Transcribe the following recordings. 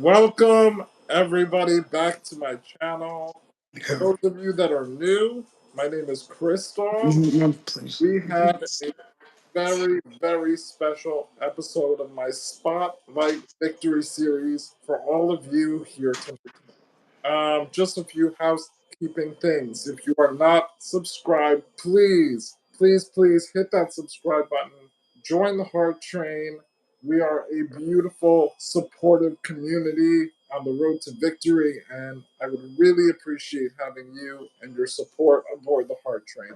Welcome everybody back to my channel. For Yeah. those of you that are new, my name is Christoph. Please. We have a very special episode of my Spotlight Victory series for all of you here tonight. Just a few housekeeping things. If you are not subscribed, please hit that subscribe button. Join the Heart Train. We are a beautiful, supportive community on the road to victory, and I would really appreciate having you and your support aboard the Heart Train.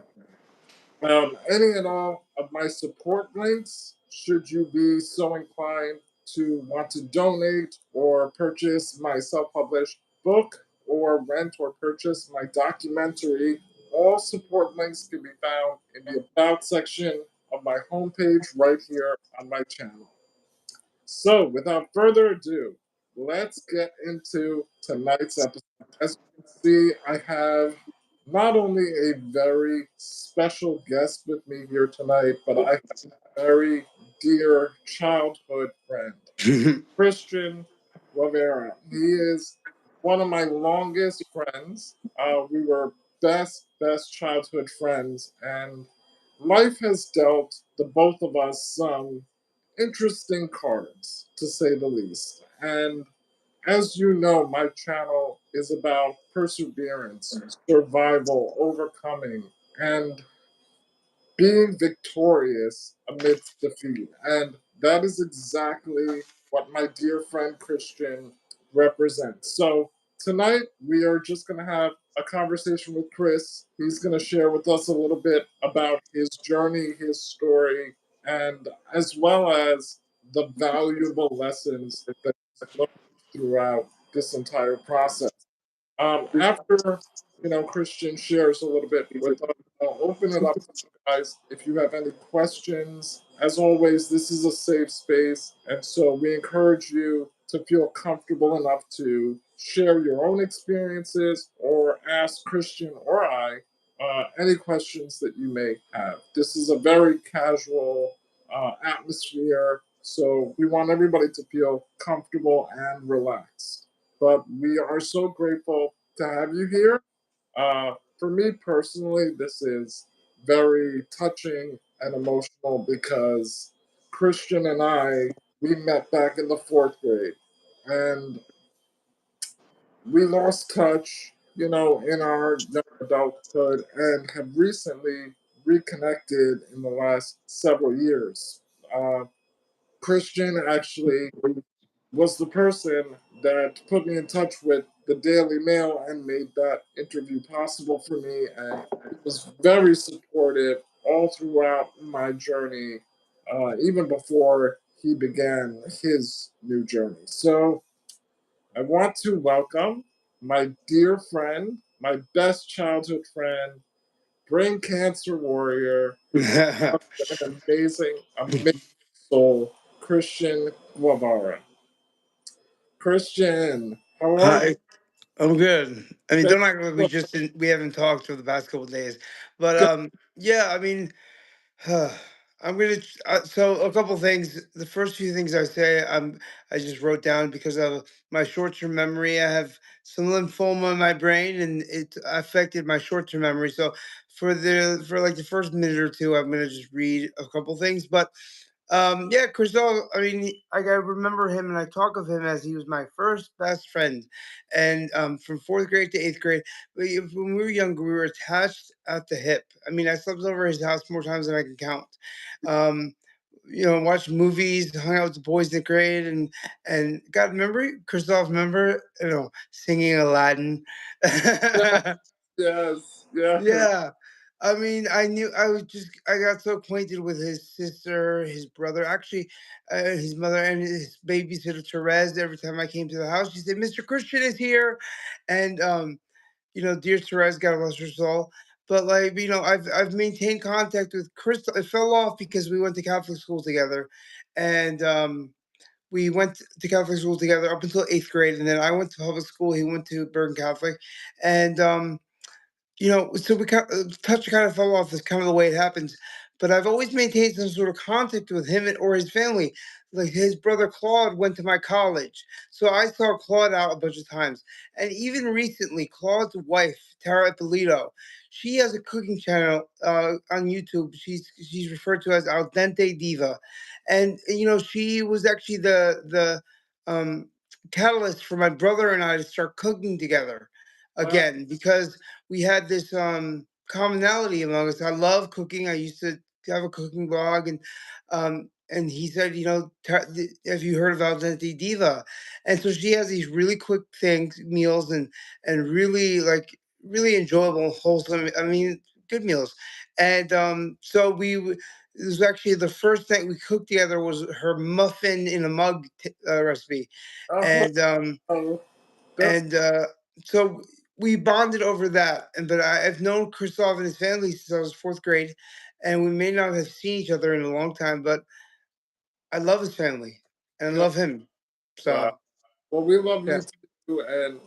Any and all of my support links, should you be so inclined to want to donate or purchase my self published book or rent or purchase my documentary, all support links can be found in the About section of my homepage right here on my channel. So, without further ado, let's get into tonight's episode. As you can see, I have not only a very special guest with me here tonight, but I have a very dear childhood friend, Christian Guevara. He is one of my longest friends. We were best childhood friends, and life has dealt the both of us some interesting cards, to say the least. And as you know, my channel is about perseverance, survival, overcoming, and being victorious amidst defeat. And that is exactly what my dear friend Christian represents. So tonight we are just going to have a conversation with Chris. He's going to share with us a little bit about his journey, his story, and as well as the valuable lessons that he's learned throughout this entire process. After Christian shares a little bit with us, I'll open it up to you guys. If you have any questions, as always, this is a safe space, and so we encourage you to feel comfortable enough to share your own experiences or ask Christian or I any questions that you may have. This is a very casual atmosphere, so we want everybody to feel comfortable and relaxed. But we are so grateful to have you here. For me personally, this is very touching and emotional because Christian and I, we met back in the fourth grade and we lost touch, in our young adulthood and have recently reconnected in the last several years. Uh, Christian actually was the person that put me in touch with the Daily Mail and made that interview possible for me. And he was very supportive all throughout my journey, even before he began his new journey. So I want to welcome my dear friend, my best childhood friend, brain cancer warrior, an amazing soul, Christian Guevara. Christian, how are you? Hi, I'm good. I mean, Thank don't act like you. we haven't talked for the past couple of days, but Good. yeah. I mean, I'm gonna. So a couple things. The first few things I say, I just wrote down because of my short-term memory. I have some lymphoma in my brain, and it affected my short-term memory. So for like the first minute or two, I'm gonna just read a couple things, but. Yeah, Crystal. I mean, I remember him, and I talk of him as he was my first best friend, and from fourth grade to eighth grade. When we were younger, we were attached at the hip. I mean, I slept over his house more times than I can count. Um, watched movies, hung out with the boys in the grade, and God, remember Christoph? Remember, singing Aladdin. Yes, yes. Yeah. I mean, I got so acquainted with his sister, his brother, actually, his mother, and his babysitter, Therese. Every time I came to the house, she said, Mr. Christian is here. And, dear Therese, God bless her soul. But, like, I've maintained contact with Crystal. It fell off because we went to Catholic school together. And, we went to Catholic school together up until eighth grade. And then I went to public school. He went to Bergen Catholic. And, so touch kind of fell off. Is kind of the way it happens. But I've always maintained some sort of contact with him or his family. like his brother Claude went to my college, so I saw Claude out a bunch of times. And even recently, Claude's wife, Tara Ippolito, she has a cooking channel on YouTube. She's referred to as Al Dente Diva, and she was actually the catalyst for my brother and I to start cooking together Wow. again, because we had this commonality among us. I love cooking. I used to have a cooking blog, and he said, have you heard of Al Dente Diva? And so she has these really quick things, meals, and really really enjoyable, wholesome. I mean, good meals. And so it was actually the first night we cooked together was her muffin in a mug recipe, Oh, and that's and so we bonded over that. But I've known Christoph and his family since I was fourth grade, and we may not have seen each other in a long time, but I love his family and I yeah. love him. Wow. So Well, we love yeah, you too, and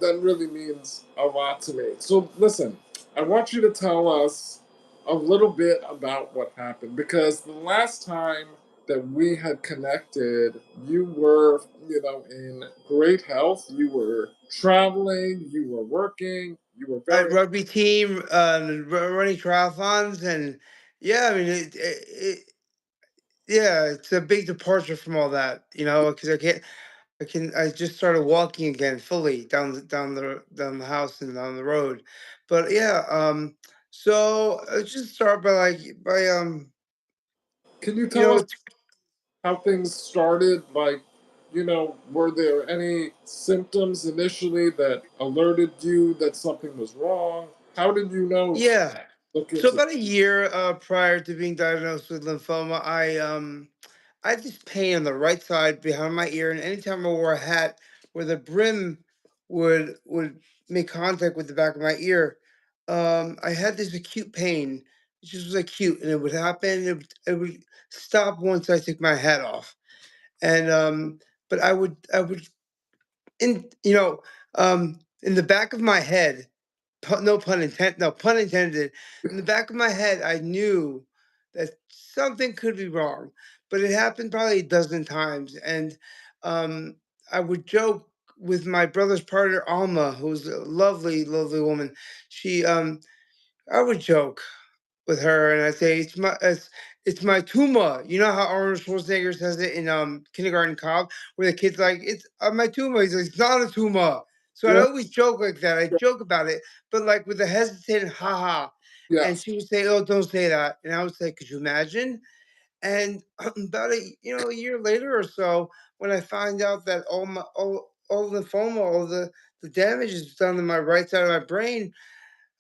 that really means a lot to me. So listen, I want you to tell us a little bit about what happened, because the last time that we had connected, you were, in great health. You were traveling. You were working. You were at very. rugby team, running triathlons, and yeah, I mean, yeah, it's a big departure from all that, because I just started walking again fully down the house and down the road. But yeah, so let's just start by Can you you tell know us it's how things started? Like, were there any symptoms initially that alerted you that something was wrong? How did you know to yeah. look So into? about a year prior to being diagnosed with lymphoma, I had this pain on the right side behind my ear, and anytime I wore a hat where the brim would make contact with the back of my ear, I had this acute pain. It just was acute, and it would happen. It would stop once I took my hat off, and but I would in the back of my head, no pun intended, no pun intended. In the back of my head, I knew that something could be wrong, but it happened probably a dozen times. And um, I would joke with my brother's partner, Alma, who's a lovely, lovely woman. I would joke with her, and I say it's my tumor. You know how Arnold Schwarzenegger says it in Kindergarten Cop, where the kid's like, "It's my tumor." He's like, "It's not a tumor." So I'd Yeah, always joke like that. I joke about it, but like with a hesitant "ha ha," and yes. she would say, "Oh, don't say that," and I would say, "Could you imagine?" And about a year later or so, when I find out that all the lymphoma, all the damage is done in my right side of my brain,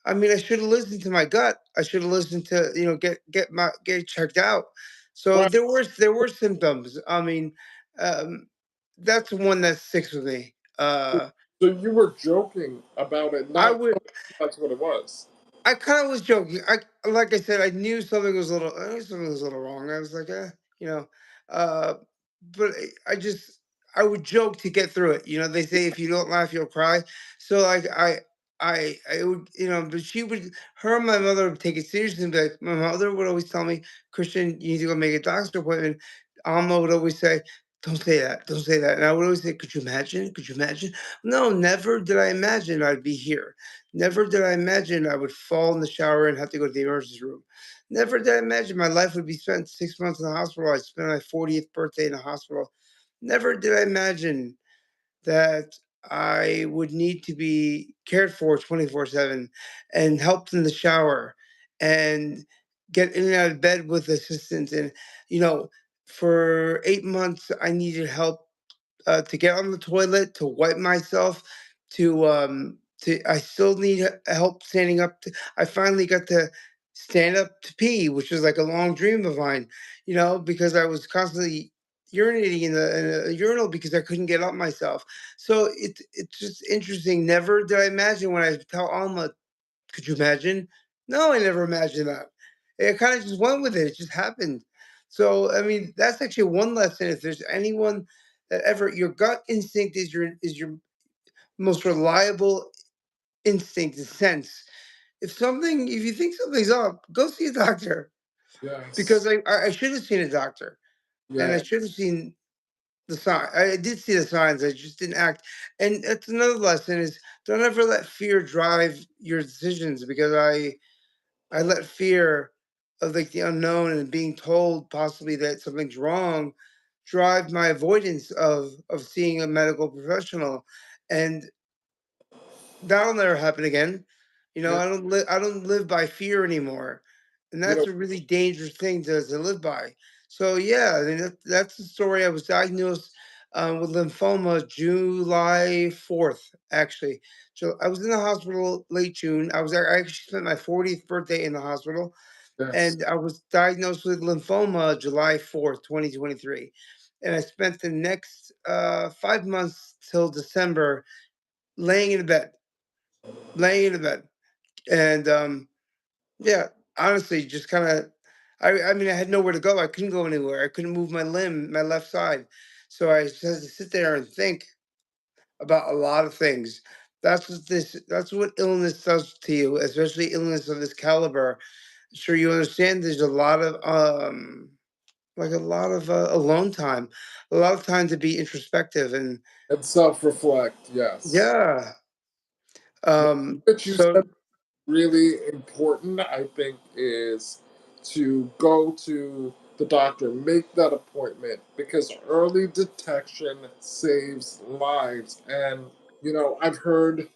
I mean, I should have listened to my gut. I should have listened to, get checked out. So Wow. there were symptoms. I mean, um, that's the one that sticks with me. So you were joking about it, I not would knowing that's what it was. I kind of was joking. Like I said, I knew something was a little wrong. I was like, you know, uh, but I would joke to get through it. They say if you don't laugh, you'll cry. So like I would, but her and my mother would take it seriously and be like, my mother would always tell me, Christian, you need to go make a doctor appointment. Alma would always say, don't say that, don't say that. And I would always say, could you imagine? Could you imagine? No, never did I imagine I'd be here. Never did I imagine I would fall in the shower and have to go to the emergency room. Never did I imagine my life would be spent 6 months in the hospital. I spent my 40th birthday in the hospital. Never did I imagine that I would need to be cared for 24/7 and helped in the shower and get in and out of bed with assistance. And, you know, for 8 months, I needed help to get on the toilet, to wipe myself, to I still need help standing up. I finally got to stand up to pee, which was like a long dream of mine, because I was constantly urinating in a urinal because I couldn't get up myself. So it's just interesting. Never did I imagine when I tell Alma, could you imagine? No, I never imagined that. It kind of just went with it. It just happened. So I mean, that's actually one lesson. If there's anyone that ever, your gut instinct is your most reliable instinct, sense. If you think something's up, go see a doctor. Yes. Because I should have seen a doctor. and I Yeah. should have seen the sign. I did see the signs. I just didn't act. And that's another lesson: is don't ever let fear drive your decisions, because I let fear of like the unknown and being told possibly that something's wrong drive my avoidance of seeing a medical professional. And that'll never happen again. Yeah. I don't live by fear anymore. And You that's know, a really dangerous thing to live by. So yeah, I mean that's the story. I was diagnosed with lymphoma July 4th, actually. So I was in the hospital late June. I actually spent my 40th birthday in the hospital, yes. and I was diagnosed with lymphoma July 4th, 2023. And I spent the next 5 months till December laying in bed, laying in bed. And yeah, honestly, just kind of, I mean, I had nowhere to go. I couldn't go anywhere. I couldn't move my limb, my left side. So I just had to sit there and think about a lot of things. That's what illness does to you, especially illness of this caliber. Sure, you understand there's a lot of like a lot of alone time, a lot of time to be introspective. And And self-reflect. Yes. yeah, That you so said really important, I think, is to go to the doctor, make that appointment, because early detection saves lives. And, I've heard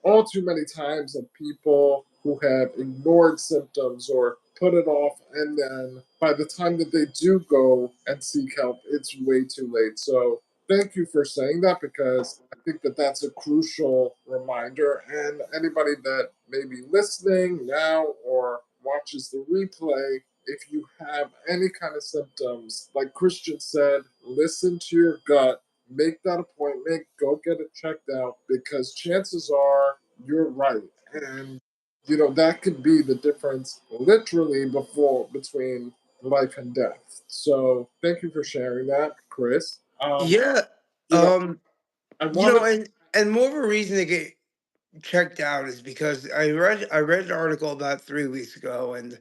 all too many times of people who have ignored symptoms or put it off, and then by the time that they do go and seek help, it's way too late. So thank you for saying that, because I think that that's a crucial reminder. And anybody that may be listening now or watches the replay, if you have any kind of symptoms, like Christian said, listen to your gut, make that appointment, go get it checked out, because chances are you're right. And that could be the difference literally before between life and death. So thank you for sharing that, Chris. yeah, You know, um, I wanted and more of a reason to get checked out is because I read an article about 3 weeks ago, and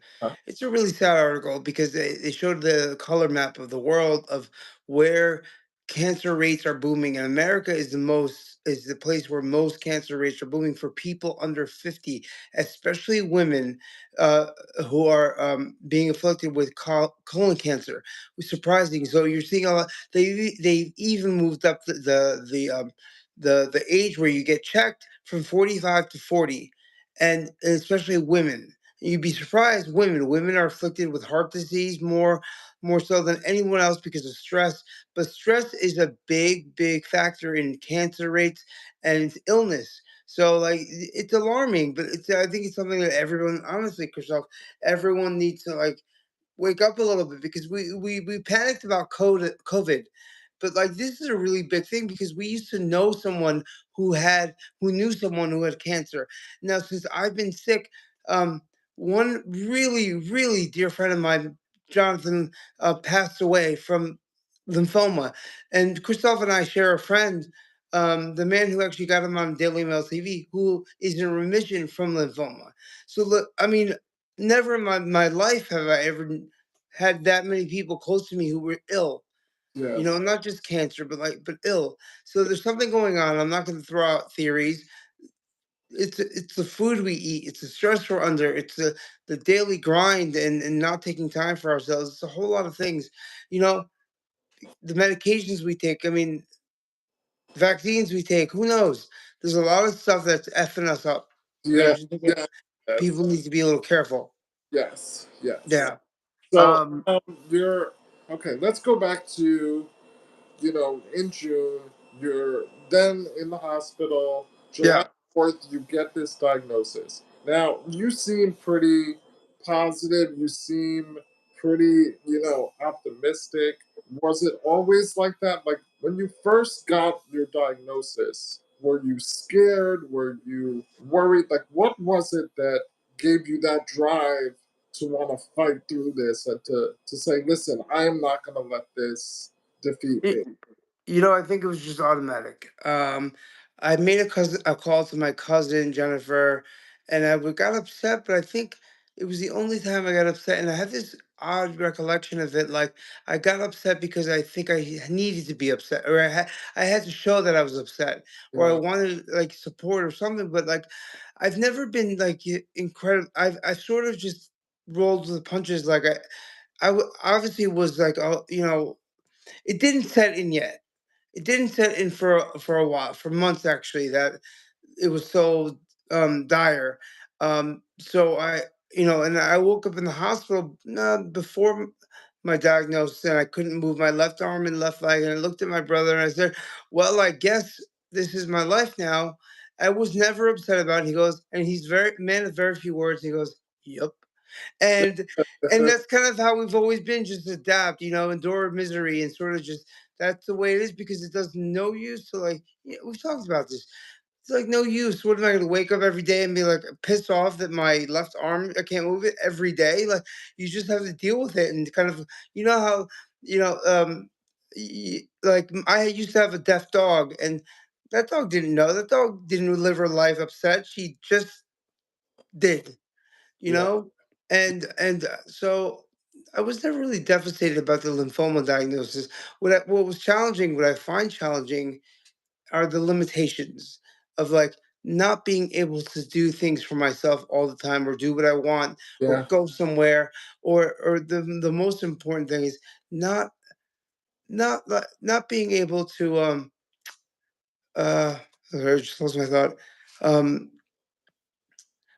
it's a really sad article because they showed the color map of the world of where cancer rates are booming, and America is the place where most cancer rates are booming for people under 50, especially women uh, who are being afflicted with colon cancer. It's surprising. So you're seeing a lot. They've even moved up the age where you get checked from 45 to 40, and especially women. You'd be surprised, women are afflicted with heart disease more so than anyone else because of stress. But stress is a big factor in cancer rates and illness. So like it's alarming, but I think it's something that everyone, honestly, Christoph, everyone needs to like wake up a little bit, because we panicked about COVID, but like this is a really big thing because we used to know someone who knew someone who had cancer. Now, since I've been sick, um, one really dear friend of mine, Jonathan, passed away from lymphoma, and Christoph and I share a friend. The man who actually got him on Daily Mail TV, who is in remission from lymphoma. So look, I mean, never in my life have I ever had that many people close to me who were ill. yes, Not just cancer, but ill. So there's something going on. I'm not going to throw out theories. It's the food we eat. It's the stress we're under. It's the daily grind and not taking time for ourselves. It's a whole lot of things. You know, the medications we take. I mean, vaccines we take. Who knows? There's a lot of stuff that's effing us up. And I yeah, just think that yeah, yes, people need to be a little careful. yes, yes. Yeah. So Um. you're okay. Let's go back to in June, you're then in the hospital. July Yeah. 4th, you get this diagnosis. Now, you seem pretty positive. You seem pretty, optimistic. Was it always like that? Like when you first got your diagnosis, were you scared? Were you worried? Like, what was it that gave you that drive to want to fight through this and to say, listen, I am not going to let this defeat me? I think it was just automatic. I made a call to my cousin Jennifer, and got upset, but I think it was the only time I got upset. And I had this odd recollection of it. Like I got upset because I think I needed to be upset, or I had to show that I was upset, or I Yeah. wanted like support or something. But like I've never been like incredible. I sort of just rolled with the punches. Like obviously was like it didn't set in yet. It didn't set in for a while, for months actually. That it was so dire. So and I woke up in the hospital before my diagnosis, and I couldn't move my left arm and left leg. And I looked at my brother and I said, "Well, I guess this is my life now." I was never upset about it. He goes, and he's very man of very few words. He goes, "Yup." And that's kind of how we've always been, just adapt, endure misery and sort of just that's the way it is because it does no use to like we've talked about this. It's like no use. What am I going to wake up every day and be like pissed off that my left arm I can't move it every day? Like you just have to deal with it and kind of how you know I used to have a deaf dog and that dog didn't know. That dog didn't live her life upset. She just did, you Yeah. know, so I was never really devastated about the lymphoma diagnosis. What was challenging, what I find challenging are the limitations of like not being able to do things for myself all the time or do what I want or Yeah. go somewhere or the most important thing is not not being able to uh I just lost my thought. Um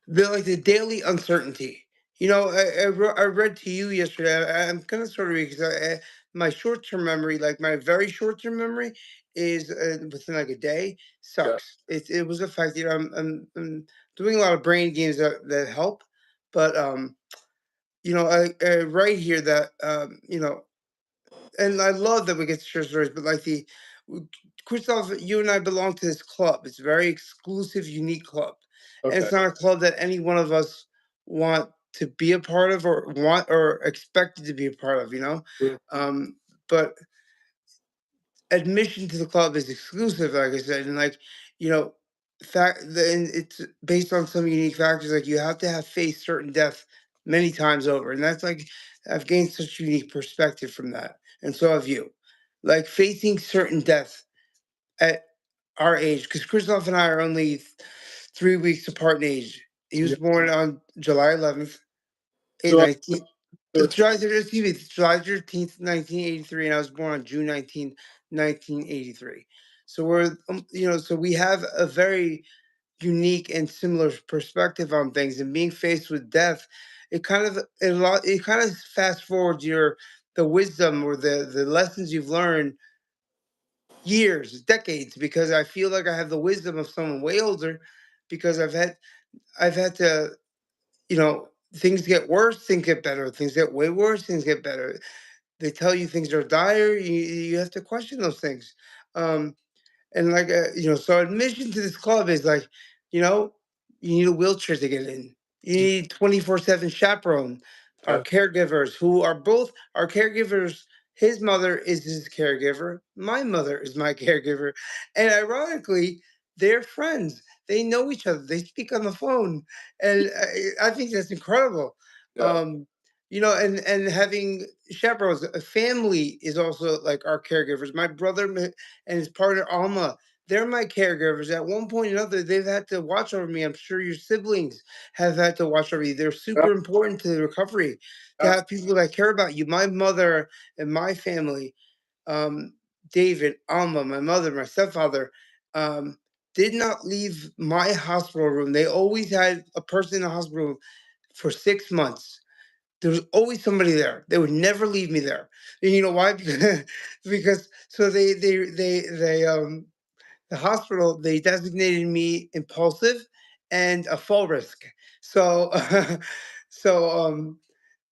the daily uncertainty. I read to you yesterday. I'm kind of sort of because my short term memory, like my very short term memory, is within like a day Yeah. sucks. It was affected. I'm doing a lot of brain games that help, but I write here that and I love that we get to share stories, but like Christoph, you and I belong to this club. It's a very exclusive, unique club. And Okay. it's not a club that any one of us want to be a part of or want or expected to be a part of, you know? Yeah. But admission to the club is exclusive, like I said, and like, you know, and it's based on some unique factors. Like you have to have faced certain death many times over, and that's like I've gained such unique perspective from that, and so have you. Like facing certain death at our age, because Christoph and I are only 3 weeks apart in age. He Yeah. was born on July 11th, July 19, 13th. July 13th, excuse me, July 13th, 1983, and I was born on June 19th, 1983. So so we have a very unique and similar perspective on things, and being faced with death, it kind of fast forwards the wisdom or the lessons you've learned years, decades, because I feel like I have the wisdom of someone way older because I've had to, things get worse, things get better, things get way worse, things get better. They tell you things are dire, you have to question those things. Um, and like so admission to this club is like, you know, you need a wheelchair to get in. You need 24/7 chaperone. Our Yeah. caregivers, who are both our caregivers, his mother is his caregiver, my mother is my caregiver, and ironically, they're friends. They know each other. They speak on the phone, and I think that's incredible. Yeah. Um, and having chaperones, a family is also like our caregivers. My brother and his partner Alma. They're my caregivers. At one point or another, they've had to watch over me. I'm sure your siblings have had to watch over you. They're Yeah. super important to the recovery to Abs- have people that care about you. My mother and my family, um, David, Alma, my mother, my stepfather, um, did not leave my hospital room. They always had a person in the hospital room for 6 months. There was always somebody there. They would never leave me there. And you know why? Because so they the hospital they designated me impulsive and a fall risk. So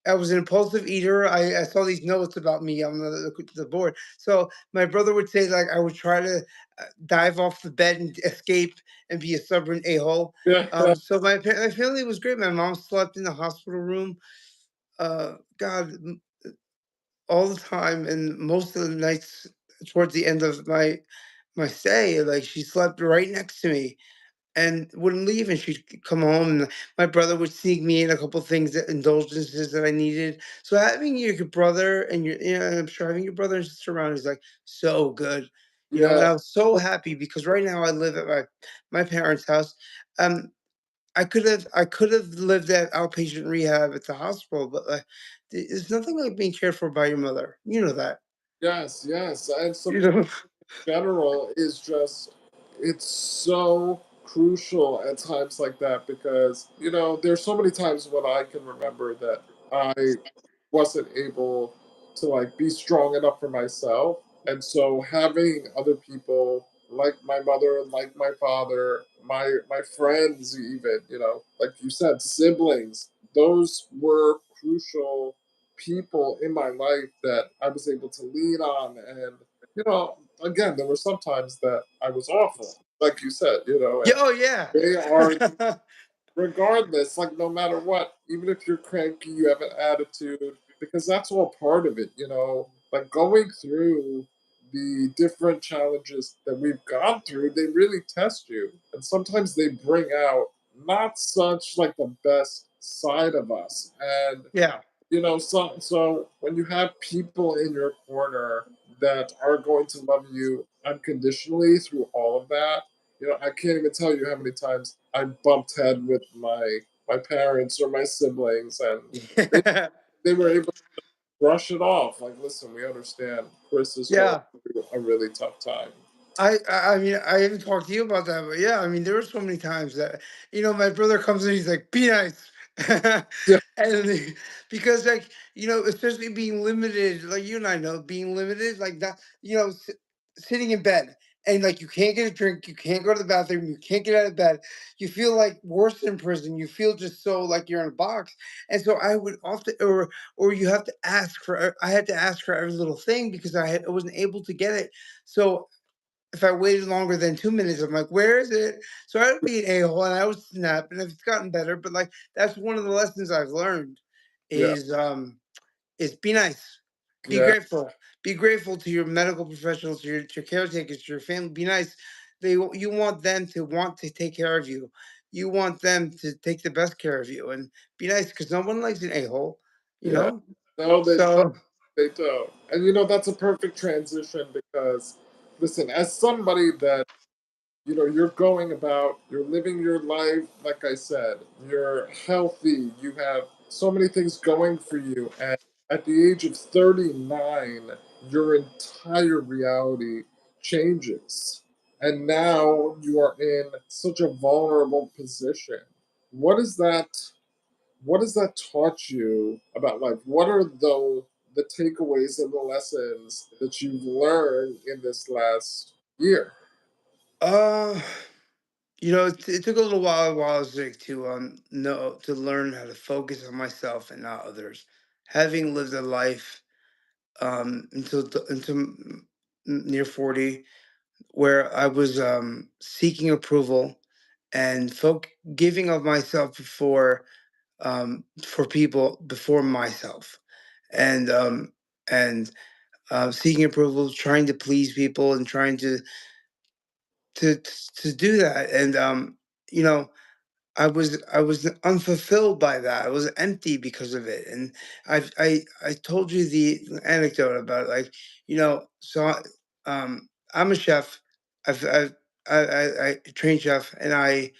I was an impulsive eater. I saw these notes about me on the board. So my brother would say like I would try to dive off the bed and escape and be a stubborn a hole. Yeah. So my family was great. My mom slept in the hospital room. God, all the time, and most of the nights towards the end of my stay, like she slept right next to me. and wouldn't leave, and she'd come home, and my brother would sneak me in a couple things, that indulgences that I needed. So having your brother and your, I'm sure having your brother and sister around is like so good, and Yeah. I was so happy because right now I live at my parents' house. Um, I could have lived at outpatient rehab at the hospital, but there's nothing like being cared for by your mother. You know that. Yes, yes. And You support know. general is just it's so crucial at times like that because there's so many times when I can remember that I wasn't able to like be strong enough for myself, and so having other people like my mother, like my father, my friends, even like you said, siblings, those were crucial people in my life that I was able to lean on. And again, there were some times that I was awful, like you said, Yeah. and Oh yeah. they are regardless, like no matter what, even if you're cranky, you have an attitude, because that's all part of it, like going through the different challenges that we've gone through, they really test you. And sometimes they bring out not such like the best side of us. And Yeah. so when you have people in your corner that are going to love you unconditionally through all of that, I can't even tell you how many times I bumped head with my parents or my siblings, and they, Yeah. they were able to brush it off. Like, listen, we understand Chris is going Yeah. through a really tough time. I mean, I haven't talked to you about that, but yeah, I mean, there were so many times that my brother comes in, he's like, "Be nice," Yeah, because like especially being limited, like you and I know, being limited, like that, sitting in bed and like you can't get a drink, you can't go to the bathroom, you can't get out of bed, you feel like worse than prison, you feel just so like you're in a box, and so I would often, or you have to ask for, I had to ask for every little thing because I wasn't able to get it, so if I waited longer than 2 minutes, I'm like, where is it? So I would be an a-hole and I would snap, and it's gotten better. But like that's one of the lessons I've learned yeah, is be nice. Be yeah, grateful. Be grateful to your medical professionals, to your caretakers, to your family. Be nice. You want them to want to take care of you. You want them to take the best care of you and be nice because no one likes an a-hole, you yeah. know? No, So they don't. And that's a perfect transition because, listen, as somebody that you're going about, you're living your life, like I said, you're healthy, you have so many things going for you, and at the age of 39, your entire reality changes. And now you are in such a vulnerable position. What is that? What has that taught you about life? What are the takeaways and the lessons that you've learned in this last year? uh it took a little while I was like to know to learn how to focus on myself and not others. Having lived a life near 40 where I was seeking approval and giving of myself for people before myself, and seeking approval, trying to please people and trying to to do that, and you know I was unfulfilled by that. I was empty because of it, and I told you the anecdote about like so I'm a chef. I train chef, and I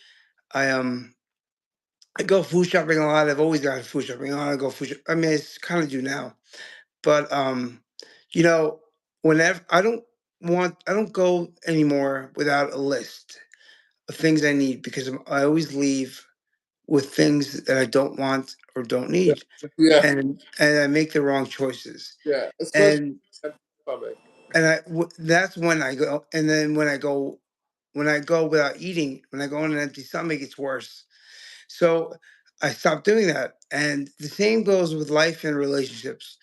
go food shopping a lot. I've always gone food shopping a lot. I go food. I mean, I kind of do now, but you know, whenever I don't go anymore without a list of things I need because I always leave with things that I don't want or don't Yeah, need, yeah, and I make the wrong choices, yeah. Especially and empty stomach. that's when I go, and then when I go without eating, when I go on an empty stomach, it's worse. So I stopped doing that, and the same goes with life and relationships.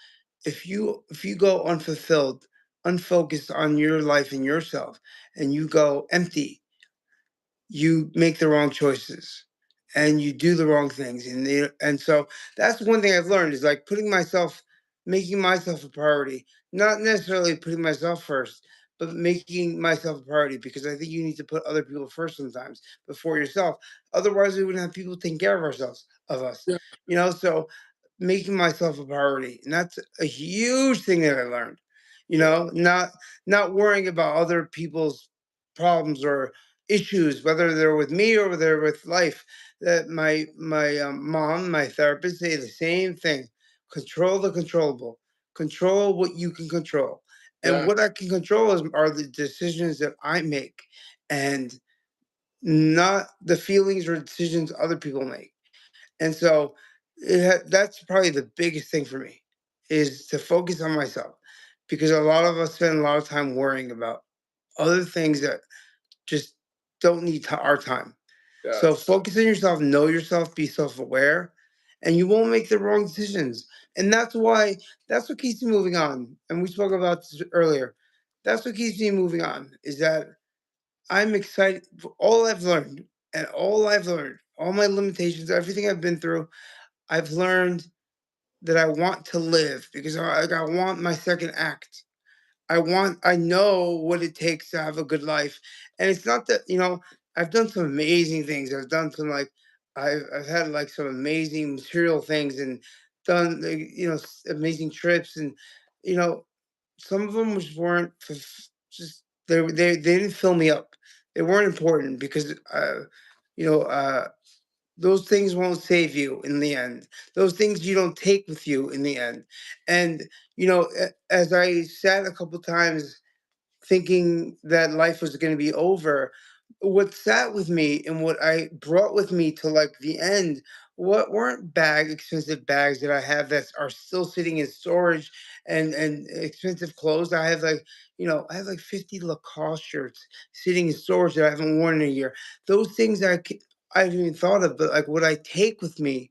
If you go unfulfilled, unfocused on your life and yourself, and you go empty, you make the wrong choices and you do the wrong things, and so that's one thing I've learned is like making myself a priority, not necessarily putting myself first, but making myself a priority, because I think you need to put other people first sometimes before yourself. Otherwise, we wouldn't have people taking care of ourselves, of us. Yeah. So making myself a priority, and that's a huge thing that I learned. Yeah. Not worrying about other people's problems or issues, whether they're with me or whether they're with life. That my mom, my therapist, say the same thing: control the controllable, control what you can control, and Yeah. what I can control are the decisions that I make, and not the feelings or decisions other people make. And so that's probably the biggest thing for me, is to focus on myself, because a lot of us spend a lot of time worrying about other things that just don't need our time. So Yes. focus on yourself, know yourself, be self-aware, and you won't make the wrong decisions. And that's what keeps me moving on. And we spoke about this earlier. That's what keeps me moving on, is that I'm excited for all I've learned, all my limitations, everything I've been through. I've learned that I want to live, because I want my second act. I know what it takes to have a good life. And it's not that, I've done some amazing things. I've done some like, I've had like some amazing material things, and done, like, amazing trips. And, you know, some of them just weren't just, they didn't fill me up. They weren't important, because, you know, uh, those things won't save you in the end. Those things you don't take with you in the end. And, as I said a couple times, thinking that life was going to be over, what sat with me and what I brought with me to like the end, what weren't expensive bags that I have that are still sitting in storage, and expensive clothes. I have like 50 Lacoste shirts sitting in storage that I haven't worn in a year. Those things I haven't even thought of, but like what I take with me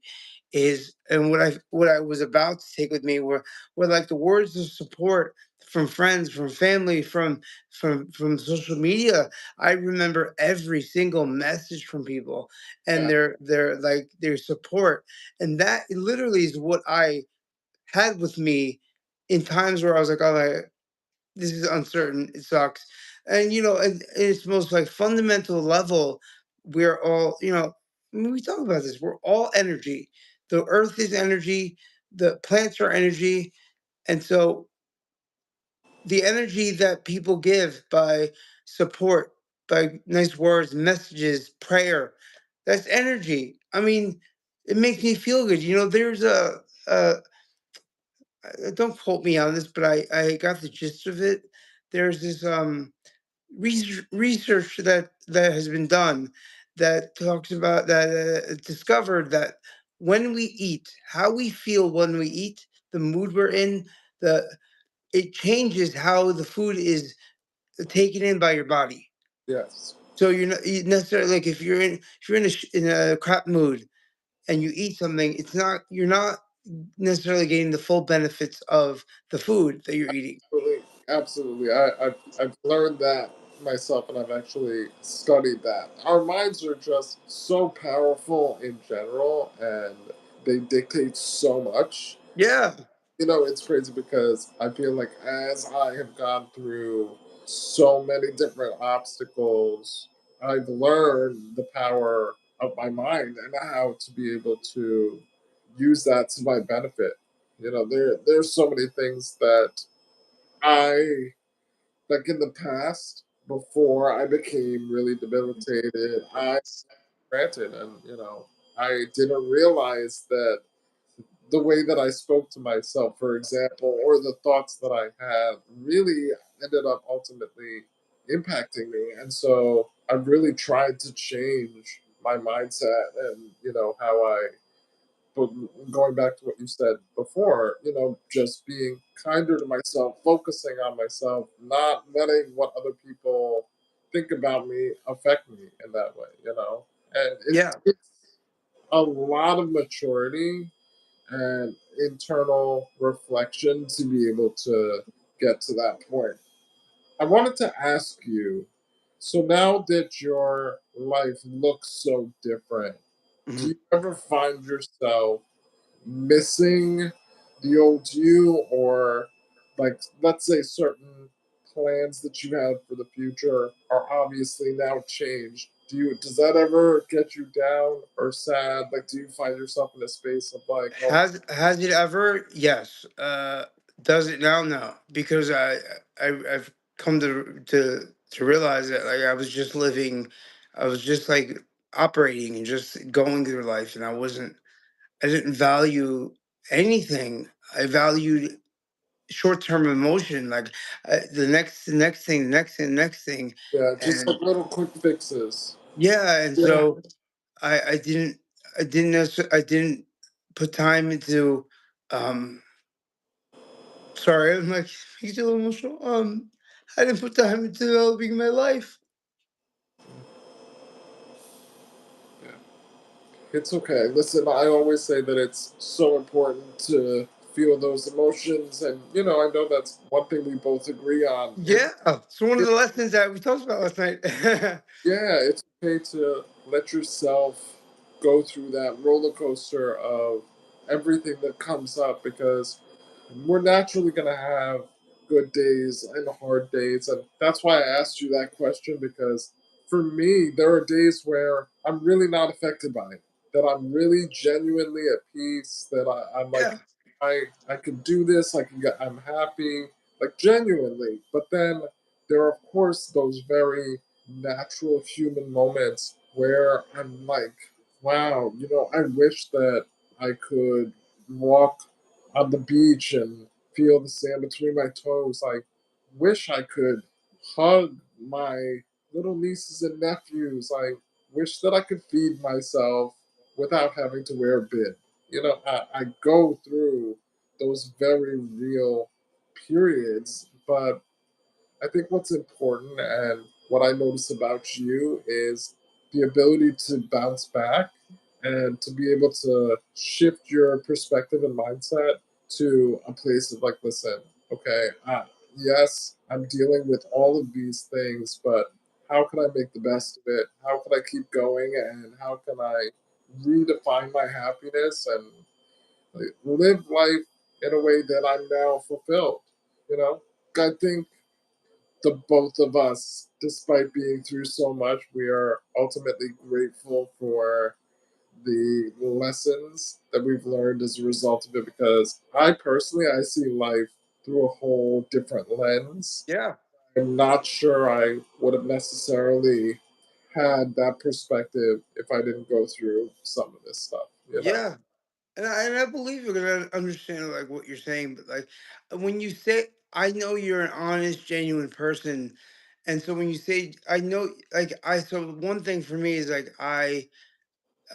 is, and what I was about to take with me were like the words of support from friends, from family, from social media. I remember every single message from people, and Yeah. their support, and that literally is what I had with me in times where I was like, oh, this is uncertain, it sucks. And and its most like fundamental level, we're all, I mean, we talk about this, we're all energy. The earth is energy, the plants are energy. And so the energy that people give by support, by nice words, messages, prayer, that's energy. I mean, it makes me feel good. There's a don't quote me on this, but I got the gist of it. There's this research that has been done that talks about that, discovered that when we eat, how we feel when we eat, the mood we're in, the it changes how the food is taken in by your body. Yes. So you're not necessarily, like, if you're in a crap mood and you eat something, you're not necessarily getting the full benefits of the food that you're eating. Absolutely. Absolutely. I've learned that myself, and I've actually studied that. Our minds are just so powerful in general, and they dictate so much. Yeah, It's crazy because I feel like as I have gone through so many different obstacles, I've learned the power of my mind and how to be able to use that to my benefit. There's so many things that I, like in the past, before I became really debilitated, I granted, and I didn't realize that the way that I spoke to myself, for example, or the thoughts that I had really ended up ultimately impacting me. And so I've really tried to change my mindset and, how but going back to what you said before, just being kinder to myself, focusing on myself, not letting what other people think about me affect me in that way. And it yeah. takes a lot of maturity and internal reflection to be able to get to that point. I wanted to ask you, so now that your life looks so different, do you Mhm. ever find yourself missing the old you, or, like, let's say certain plans that you had for the future are obviously now changed. Does that ever get you down or sad? Like, do you find yourself in a space of like, oh Has it ever? Yes. Does it now? No, because I've come to realize that like I was just living, I was just like operating and just going through life, and I didn't value anything. I valued short-term emotion, like the next thing, the next thing, the next thing, yeah, just and like little quick fixes? yeah, and Yeah, so I didn't put time into um sorry, I'm like he's so emotional. I didn't put time into developing my life. yeah. It's okay. Listen, I always say that it's so important to feel those emotions, and I know that's one thing we both agree on. Yeah. So one of the lessons that we talked about last night. Yeah, it's okay to let yourself go through that roller coaster of everything that comes up because we're naturally going to have good days and hard days. And that's why I asked you that question because for me, there are days where I'm really not affected by it, that I'm really genuinely at peace, that I'm like, Yeah. I can do this, I'm happy, like genuinely. But then there are, of course, those very natural human moments where I'm like, wow, I wish that I could walk on the beach and feel the sand between my toes. I wish I could hug my little nieces and nephews. I wish that I could feed myself without having to wear a bib. I go through those very real periods, but I think what's important and what I notice about you is the ability to bounce back and to be able to shift your perspective and mindset to a place of like, listen, okay, yes, I'm dealing with all of these things, but how can I make the best of it? How can I keep going? And how can I redefine my happiness and like, live life in a way that I'm now fulfilled? You know, I think the both of us, despite being through so much, we are ultimately grateful for the lessons that we've learned as a result of it because I personally I see life through a whole different lens. Yeah. I'm not sure I would have necessarily had that perspective if I didn't go through some of this stuff. Yeah. And I believe you're gonna understand like what you're saying, but like when you say I know you're an honest, genuine person, and so when you say I know, like I so one thing for me is like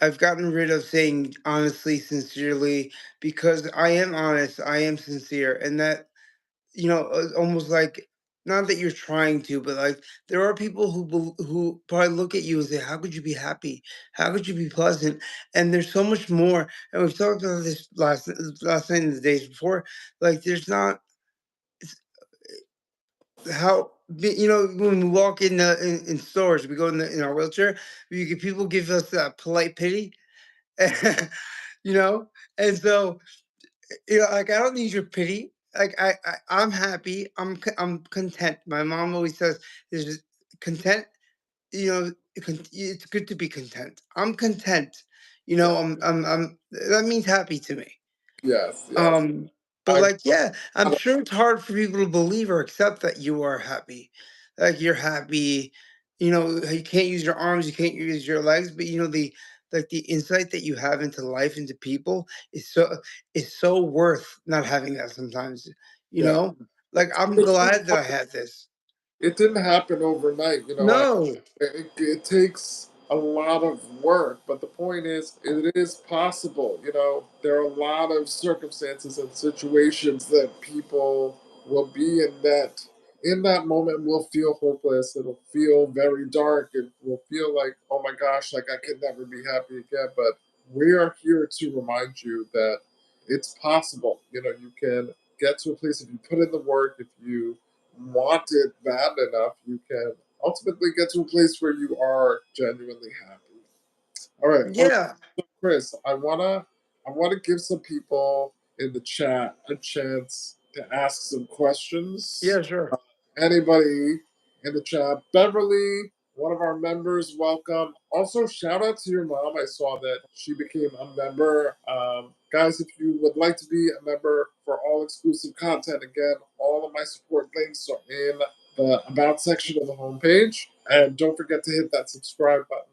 I've gotten rid of saying honestly, sincerely, because I am honest, I am sincere, and that almost like not that you're trying to, but like there are people who probably look at you and say, "How could you be happy? How could you be pleasant?" And there's so much more. And we've talked about this last night and the days before. Like there's not how when we walk in stores, we go in our wheelchair. People give us that polite pity, you know, and so like I don't need your pity. Like I'm happy. I'm content. My mom always says, "Is content." It's good to be content. I'm content. Yeah. That means happy to me. Yes, yes. Um, but I, like, yeah, I'm sure it's hard for people to believe or accept that you are happy. Like you're happy, you can't use your arms, you can't use your legs, but the insight that you have into life, into people is so worth not having that sometimes, you yeah. know? Like I'm glad that I had this. It didn't happen overnight. No. It takes a lot of work, but the point is, it is possible. There are a lot of circumstances and situations that people will be in that moment will feel hopeless. It'll feel very dark. It will feel like, oh my gosh, like I could never be happy again. But we are here to remind you that it's possible. You can get to a place if you put in the work, if you want it bad enough, you can ultimately get to a place where you are genuinely happy. All right. Oh, Yeah. Chris, I wanna give some people in the chat a chance to ask some questions. Yeah, sure. Anybody in the chat? Beverly, one of our members, welcome. Also, shout out to your mom. I saw that she became a member. Guys, if you would like to be a member for all exclusive content, again, all of my support links are in the About section of the homepage. And don't forget to hit that subscribe button.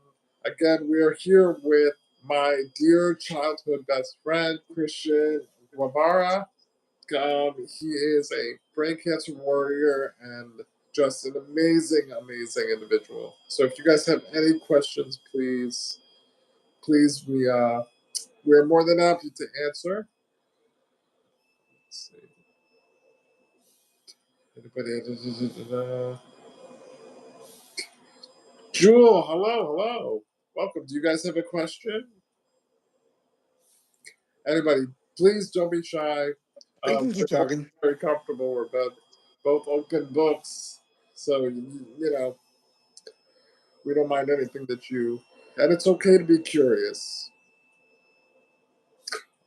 Again, we are here with my dear childhood best friend, Christian Guevara. He is a brain cancer warrior and just an amazing, amazing individual. So if you guys have any questions, please, we're more than happy to answer. Let's see. Anybody? Jewel, hello. Welcome. Do you guys have a question? Anybody, please don't be shy. We can We're keep both talking. very comfortable. We're both open books. So, you know, we don't mind anything that you, and it's okay to be curious.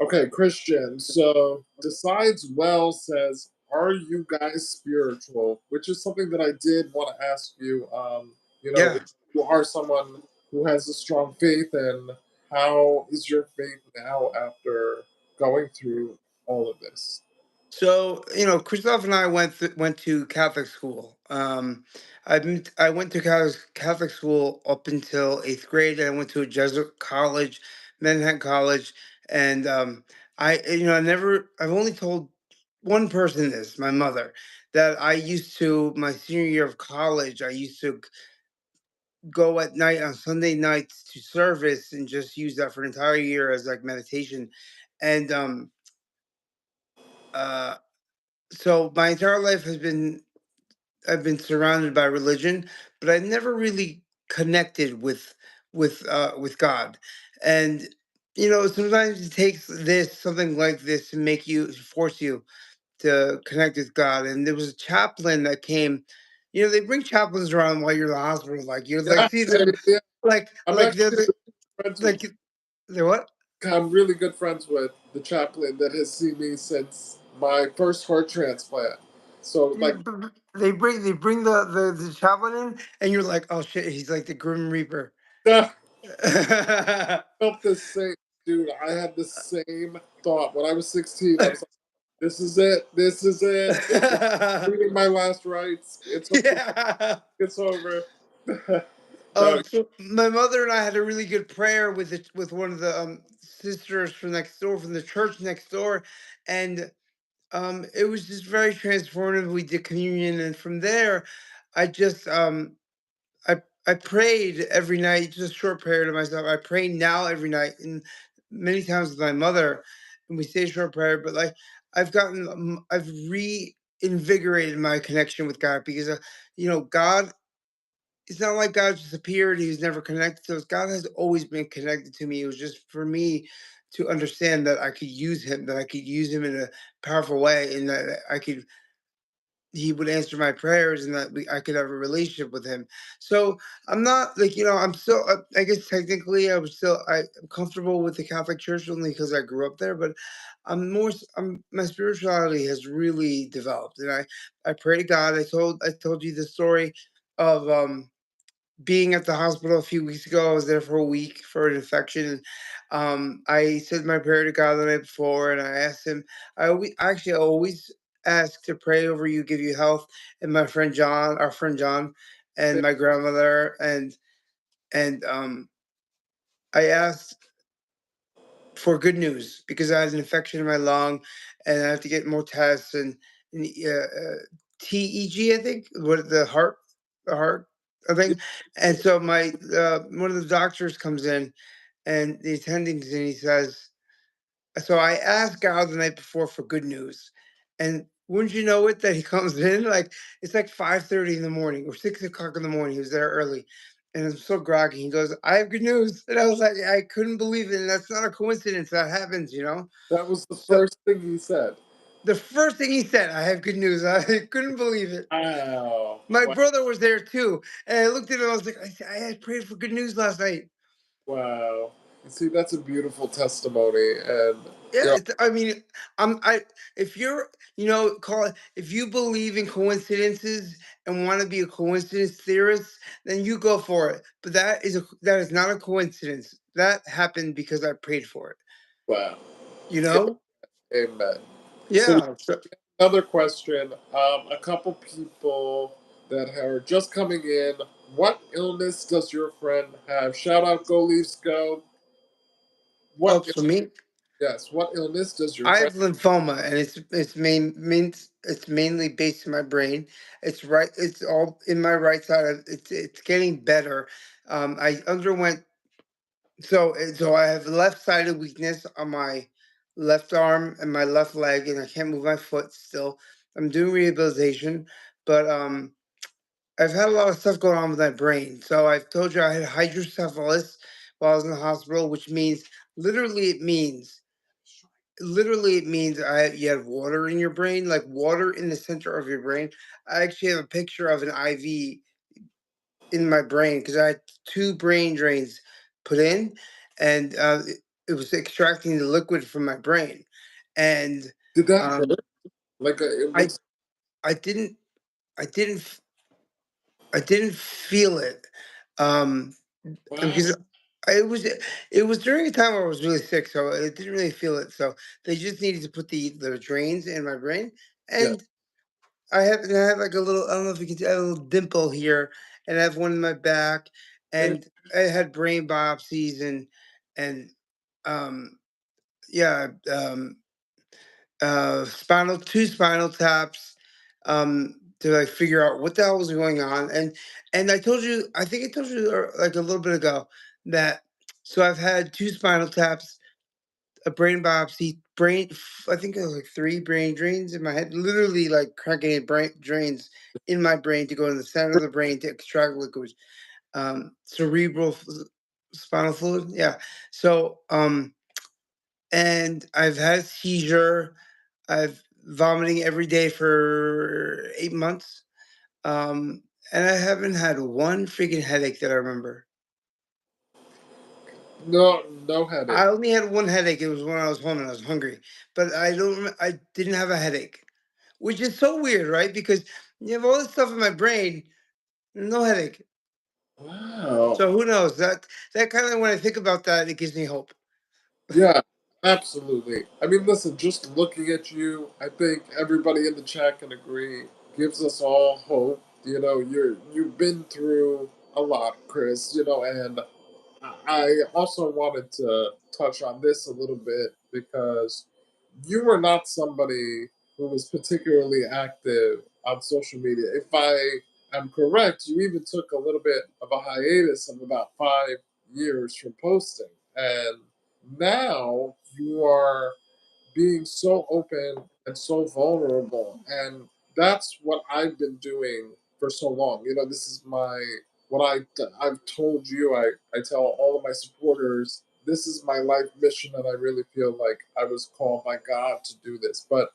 Okay, Christian. So, Decides Well says, are you guys spiritual? Which is something that I did want to ask you. If Yeah. you are someone who has a strong faith, and how is your faith now after going through all of this? So Christoph and I went to Catholic school. I went to Catholic school up until eighth grade. I went to a Jesuit college, Manhattan College, and I've only told one person this, my mother, that I used to my senior year of college. I used to go at night on Sunday nights to service and just use that for an entire year as like meditation, and uh so my entire life has been I've been surrounded by religion, but I never really connected with God. And sometimes it takes something like this to force you to connect with God. And there was a chaplain that came. They bring chaplains around while you're in the hospital, like you're like Yeah, see yeah, them, yeah. I'm like actually friends with. like they're what? I'm really good friends with the chaplain that has seen me since my first heart transplant. So, like, They bring the chaplain in, and you're like, oh shit, he's like the Grim Reaper. I felt the same, dude. I had the same thought when I was 16. I was like, "This is it. This is it. Reading my last rites. It's over. Yeah. It's over." No, So my mother and I had a really good prayer with one of the sisters from next door, from the church next door, and it was just very transformative. We did communion, and from there, I just I prayed every night, just a short prayer to myself. I pray now every night, and many times with my mother, and we say a short prayer. But like I've reinvigorated my connection with God because God. It's not like God disappeared. He was never connected to us. God has always been connected to me. It was just for me to understand that I could use him, that I could use him in a powerful way, and that he would answer my prayers, and that I could have a relationship with him. So I'm not like I'm still. I guess technically, I'm comfortable with the Catholic Church only because I grew up there. But my spirituality has really developed, and I pray to God. I told you the story of being at the hospital a few weeks ago. I was there for a week for an infection. I said my prayer to God the night before, and I asked him. I always ask to pray over you, give you health, and my friend John, our friend John, and my grandmother, and I asked for good news because I had an infection in my lung, and I have to get more tests and TEG, I think, what the heart, I think. And so my one of the doctors comes in, and the attending, and he says, so I asked God the night before for good news, and wouldn't you know it that he comes in like it's like 5:30 in the morning or 6 o'clock in the morning. He was there early, and I'm so groggy. He goes, "I have good news," and I was like, I couldn't believe it, and that's not a coincidence. That happens. that was the So first thing he said. the first thing he said, "I have good news." I couldn't believe it. Wow. My Wow. brother was there too, and I looked at him. I was like, I had prayed for good news last night. Wow. See, that's a beautiful testimony, and Yeah, you know, I mean, I if you're, call it, if you believe in coincidences and want to be a coincidence theorist, then you go for it. But that is not a coincidence. That happened because I prayed for it. wow, You know? amen. So Yeah. So, another question. A couple people that are just coming in. What illness does your friend have? Shout out, Go Leafs, go. oh, What? for me, Yes. What illness does your I friend? have lymphoma, and it's mainly based in my brain. It's right. It's all in my right side. It's getting better. I underwent so I have left-sided weakness on my left arm and my left leg, and I can't move my foot still. I'm doing rehabilitation, but I've had a lot of stuff going on with my brain. So I've told you I had hydrocephalus while I was in the hospital, which means literally it means you have water in your brain, like water in the center of your brain. I actually have a picture of an IV in my brain because I had two brain drains put in, and it was extracting the liquid from my brain. And Did that um, hurt? Like it I looks. I didn't I didn't I didn't feel it, um, Wow. because it was during a time where I was really sick, so it didn't really feel it. So they just needed to put the drains in my brain, Yeah. and I have like a little. I don't know if you can see. I have a little dimple here, and I have one in my back, Eh, and I had brain biopsies and um yeah two spinal taps to like figure out what the hell was going on. And I think I told you like a little bit ago that so I've had two spinal taps, a brain biopsy, I think it was like three brain drains in my head, literally like cracking brain drains in my brain to go in the center of the brain to extract liquids, cerebral spinal fluid. Yeah. So, and I've had a seizure. I've vomiting every day for 8 months. Um, and I haven't had one freaking headache that I remember. No, no headache. I only had one headache. It was when I was home and I was hungry, but I didn't have a headache, which is so weird, right? Because you have all this stuff in my brain, no headache. Wow. So who knows? That kind of when I think about that, it gives me hope. Yeah, absolutely. I mean, listen, just looking at you, I think everybody in the chat can agree, gives us all hope. You know, you've been through a lot, Chris, and I also wanted to touch on this a little bit because you were not somebody who was particularly active on social media. If I am correct, you even took a little bit of a hiatus of about 5 years from posting. And now you are being so open and so vulnerable. And that's what I've been doing for so long. This is what I've told you. I tell all of my supporters, this is my life mission, and I really feel like I was called by God to do this. But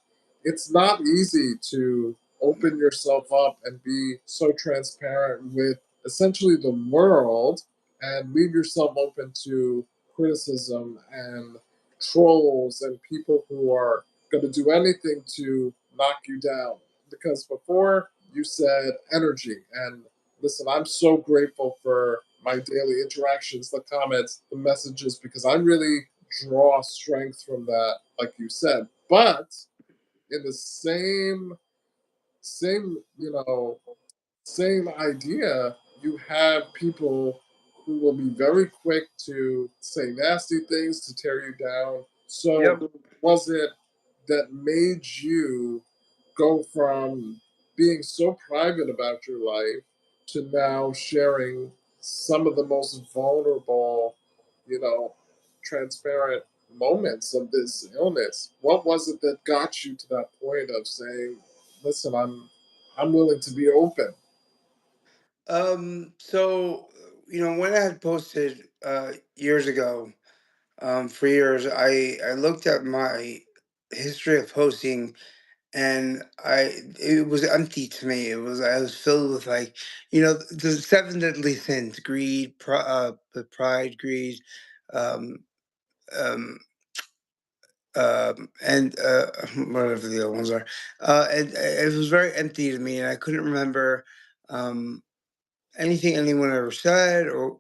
it's not easy to open yourself up and be so transparent with essentially the world and leave yourself open to criticism and trolls and people who are going to do anything to knock you down. Because before you said energy, and listen, I'm so grateful for my daily interactions, the comments, the messages, because I really draw strength from that, like you said. But in the same, same idea, you have people who will be very quick to say nasty things to tear you down. So, Yep. what was it that made you go from being so private about your life to now sharing some of the most vulnerable, you know, transparent moments of this illness? What was it that got you to that point of saying, "Listen, I'm willing to be open"? So when I had posted years ago, for years, I looked at my history of posting, and it was empty to me. I was filled with like the seven deadly sins: greed, pride, greed, um, um, and whatever the other ones are. And it was very empty to me, and I couldn't remember um, anything anyone ever said, or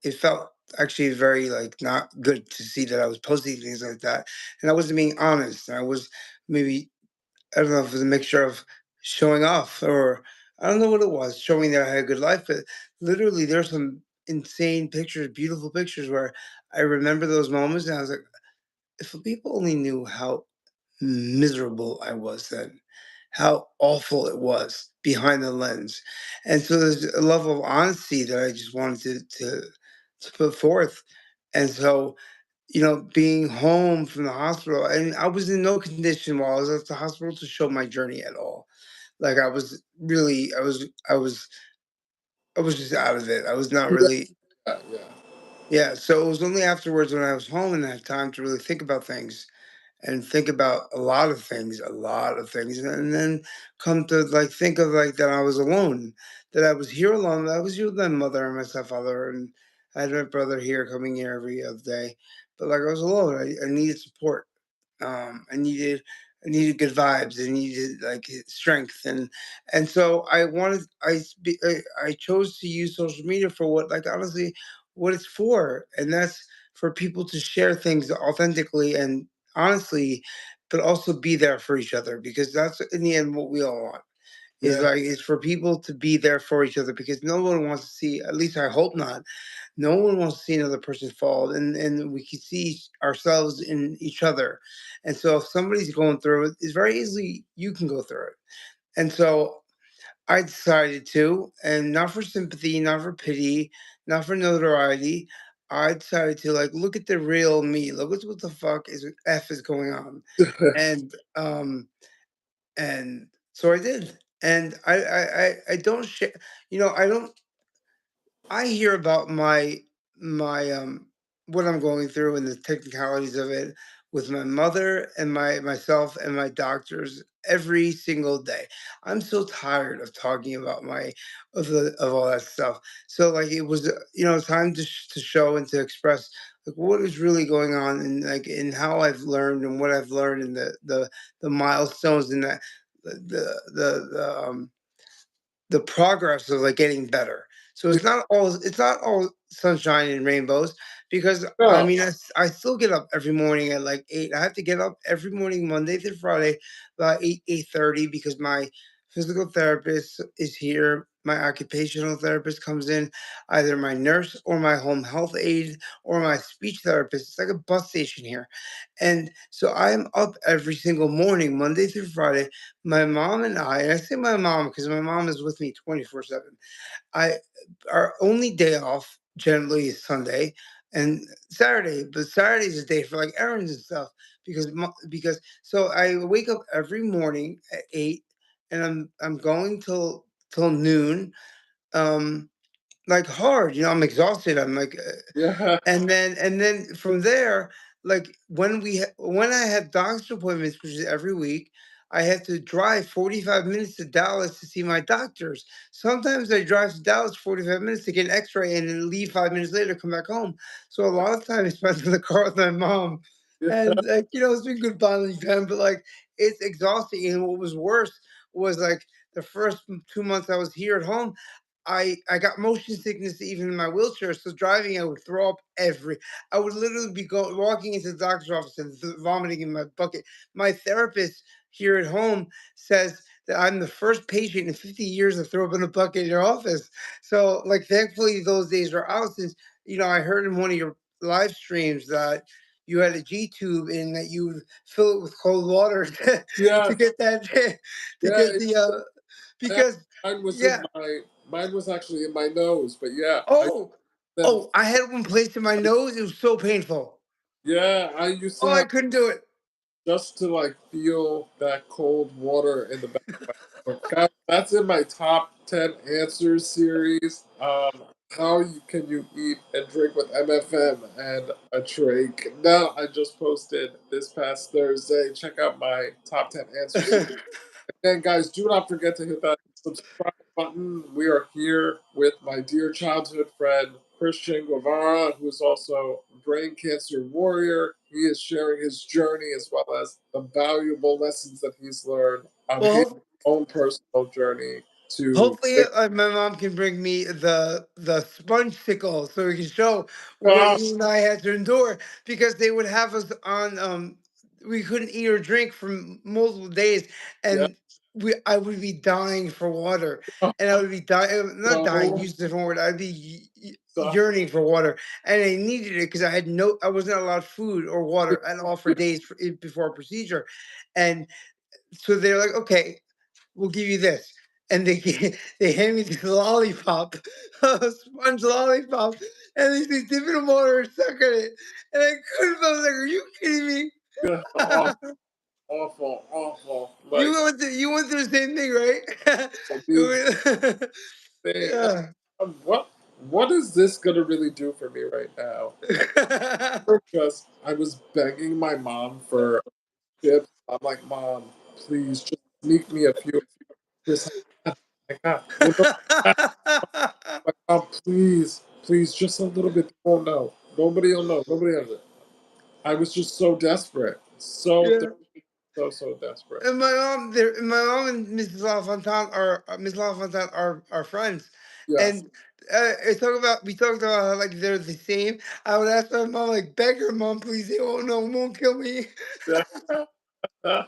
it felt actually very like not good to see that I was posting things like that, and I wasn't being honest. And I was maybe, I don't know if it was a mixture of showing off, or I don't know what it was, showing that I had a good life. But literally, there's some insane pictures, beautiful pictures, where I remember those moments, and I was like, if people only knew how miserable I was then, how awful it was behind the lens. And so there's a level of honesty that I just wanted to put forth. And so, being home from the hospital, and I was in no condition while I was at the hospital to show my journey at all. Like I was really, I was just out of it. I was not Yeah, really, yeah, yeah. So it was only afterwards when I was home and I had time to really think about things and think about a lot of things, and then come to like think of like that I was alone, that I was here alone, that I was here with my mother and my stepfather, and I had my brother here coming here every other day, but like I was alone. I needed support. I needed good vibes. I needed like strength, and so I chose to use social media for what, like, honestly, what it's for, and that's for people to share things authentically and honestly, but also be there for each other, because that's in the end what we all want, is yeah, like is for people to be there for each other, because no one wants to see, at least I hope not, no one wants to see another person fall, and we can see ourselves in each other. And so if somebody's going through it, it's very easily you can go through it. And so I decided to, and not for sympathy, not for pity, not for notoriety, I decided to like look at the real me, look at what the fuck is going on. And um and so I did. And I don't share, I don't, I hear about my what I'm going through and the technicalities of it with my mother and myself and my doctors every single day. I'm so tired of talking about of all that stuff. So like it was, time to show and to express like what is really going on, and like in how I've learned and what I've learned, and the milestones, and that the progress of like getting better. So it's not all sunshine and rainbows, because I yeah, mean I still get up every morning at like 8. I have to get up every morning Monday through Friday about 8:30, because my physical therapist is here. My occupational therapist comes in, either my nurse or my home health aide or my speech therapist. It's like a bus station here. And so I'm up every single morning, Monday through Friday. My mom and I say my mom because my mom is with me 24/7. I Our only day off generally is Sunday and Saturday, but Saturday is a day for like errands and stuff, because so I wake up every morning at 8, and I'm going till noon. Um like hard, I'm exhausted. I'm like yeah, and then from there, like when I have doctor's appointments, which is every week, I have to drive 45 minutes to Dallas to see my doctors. Sometimes I drive to Dallas 45 minutes to get an x-ray and then leave 5 minutes later, come back home. So a lot of time I spent in the car with my mom. yeah, And like, it's been good bonding time, but like it's exhausting. And what was worse was like the first 2 months I was here at home, I got motion sickness even in my wheelchair. So driving, I would throw up I would literally be walking into the doctor's office and vomiting in my bucket. My therapist here at home says that I'm the first patient in 50 years to throw up in a bucket in your office. So like, thankfully those days are out, since, I heard in one of your live streams that you had a G tube and that you would fill it with cold water to yeah, get that, to yeah. get the, Yeah, because, mine was in yeah. mine was actually in my nose, but yeah, I Oh, then oh, I had one placed in my nose. It was so painful. yeah, I used to Oh, I have couldn't do it. just to like feel that cold water in the back of my throat. Guys, that's in my top 10 answers series. How can you eat and drink with MFM and a trach? Now I just posted this past Thursday. Check out my top 10 answers. Again, guys, do not forget to hit that subscribe button. We are here with my dear childhood friend, Christian Guevara, who is also a brain cancer warrior. He is sharing his journey as well as the valuable lessons that he's learned on his Well, own personal journey to. hopefully, my mom can bring me the sponge sickle so we can show what Ah, you and I had to endure because they would have us on. We couldn't eat or drink for multiple days, yeah. and I would be dying for water, and I would be dying, not dying, So, use the different word. I'd be so yearning for water, and I needed it because I wasn't allowed food or water at all for days before a procedure, and so they're like, okay, we'll give you this. And they hand me this lollipop, a sponge lollipop, and they say dip it in water and suck on it. And I couldn't. I was like, "Are you kidding me?" yeah, awful, awful, awful. Like, You went through the same thing, right? the thing. Yeah. What is this gonna really do for me right now? Just I was begging my mom for chips. I'm like, Mom, please just sneak me a few. This I got. Well, no, I- like, Mom, please, please, just a little bit. They won't know. Nobody will know. Nobody has it. I was just so desperate, Yeah. so desperate. My mom and Mrs. LaFontaine are friends, Yes, and we talked about how like they're the same. I would ask my mom like, beg her, mom, please, they won't know, won't kill me. yeah.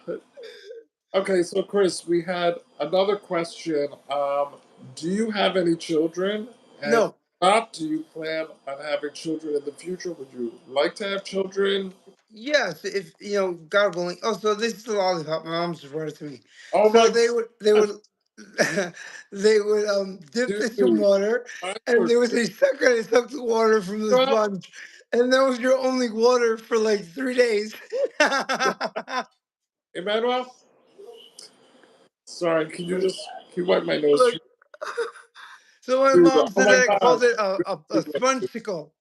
Okay, so Chris, we had another question. Do you have any children? And if No. not, do you plan on having children in the future? Would you like to have children? Yes, if God willing. Oh, so this is the lollipop. My mom just brought it to me. Oh So my they would God, they would dip this in dude, water, I and would they would say suck the water from the drop. sponge, and that was your only water for like 3 days. Emmanuel, sorry, can you wipe my nose? Look, so my Dude, mom oh said my that I God. called it a sponge sickle.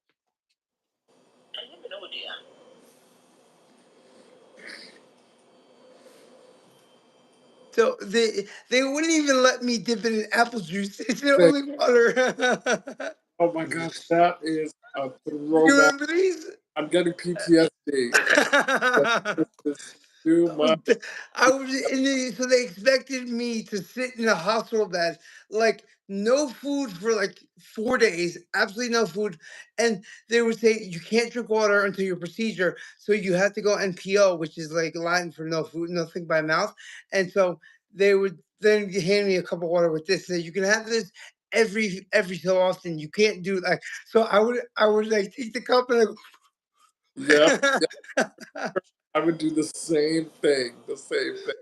So they wouldn't even let me dip it in apple juice. It's the Thing. only water. Oh my gosh, that is a You throwback. remember these? I'm getting PTSD. This is too much. I was so they expected me to sit in a hospital bed, like no food for like 4 days, absolutely no food. And they would say you can't drink water until your procedure. So you have to go NPO, which is like Latin for no food, nothing by mouth. And so they would then hand me a cup of water with this. Say you can have this every so often. You can't do like so I would like take the cup and Yeah, I yeah, I would do the same thing. The same thing.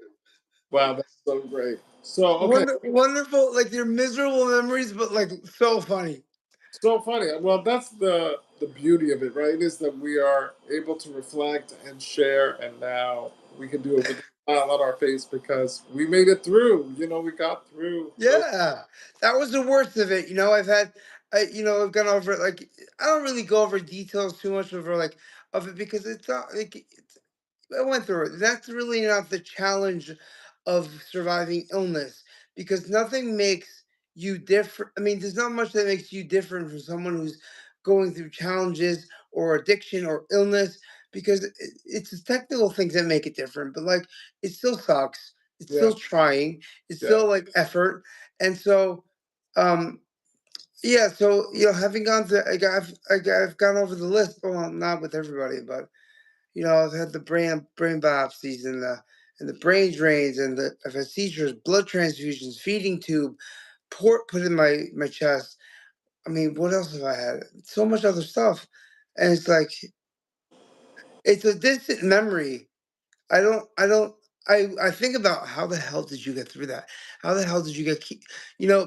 Wow, that's so great. So, okay, Wonderful, like they're miserable memories, but like so funny. so funny. Well, that's the beauty of it, right? Is that we are able to reflect and share, and now we can do it with a smile on our face because we made it through. We got through those. Yeah, that was the worst of it. I've gone over it. Like, I don't really go over details too much over like of it because it's not like I went through it. That's really not the challenge of surviving illness because nothing makes you different. I mean, there's not much that makes you different from someone who's going through challenges or addiction or illness because it's the technical things that make it different. But like, it still sucks. It's Yeah, still trying. It's yeah, still like effort. And so, um, yeah. So having gone to, I've gone over the list. Well, not with everybody, but I've had the brain biopsies and the brain drains and I've had seizures, blood transfusions, feeding tube, port put in my chest. I mean, what else have I had? So much other stuff, and it's like it's a distant memory. I think about how the hell did you get through that? How the hell did you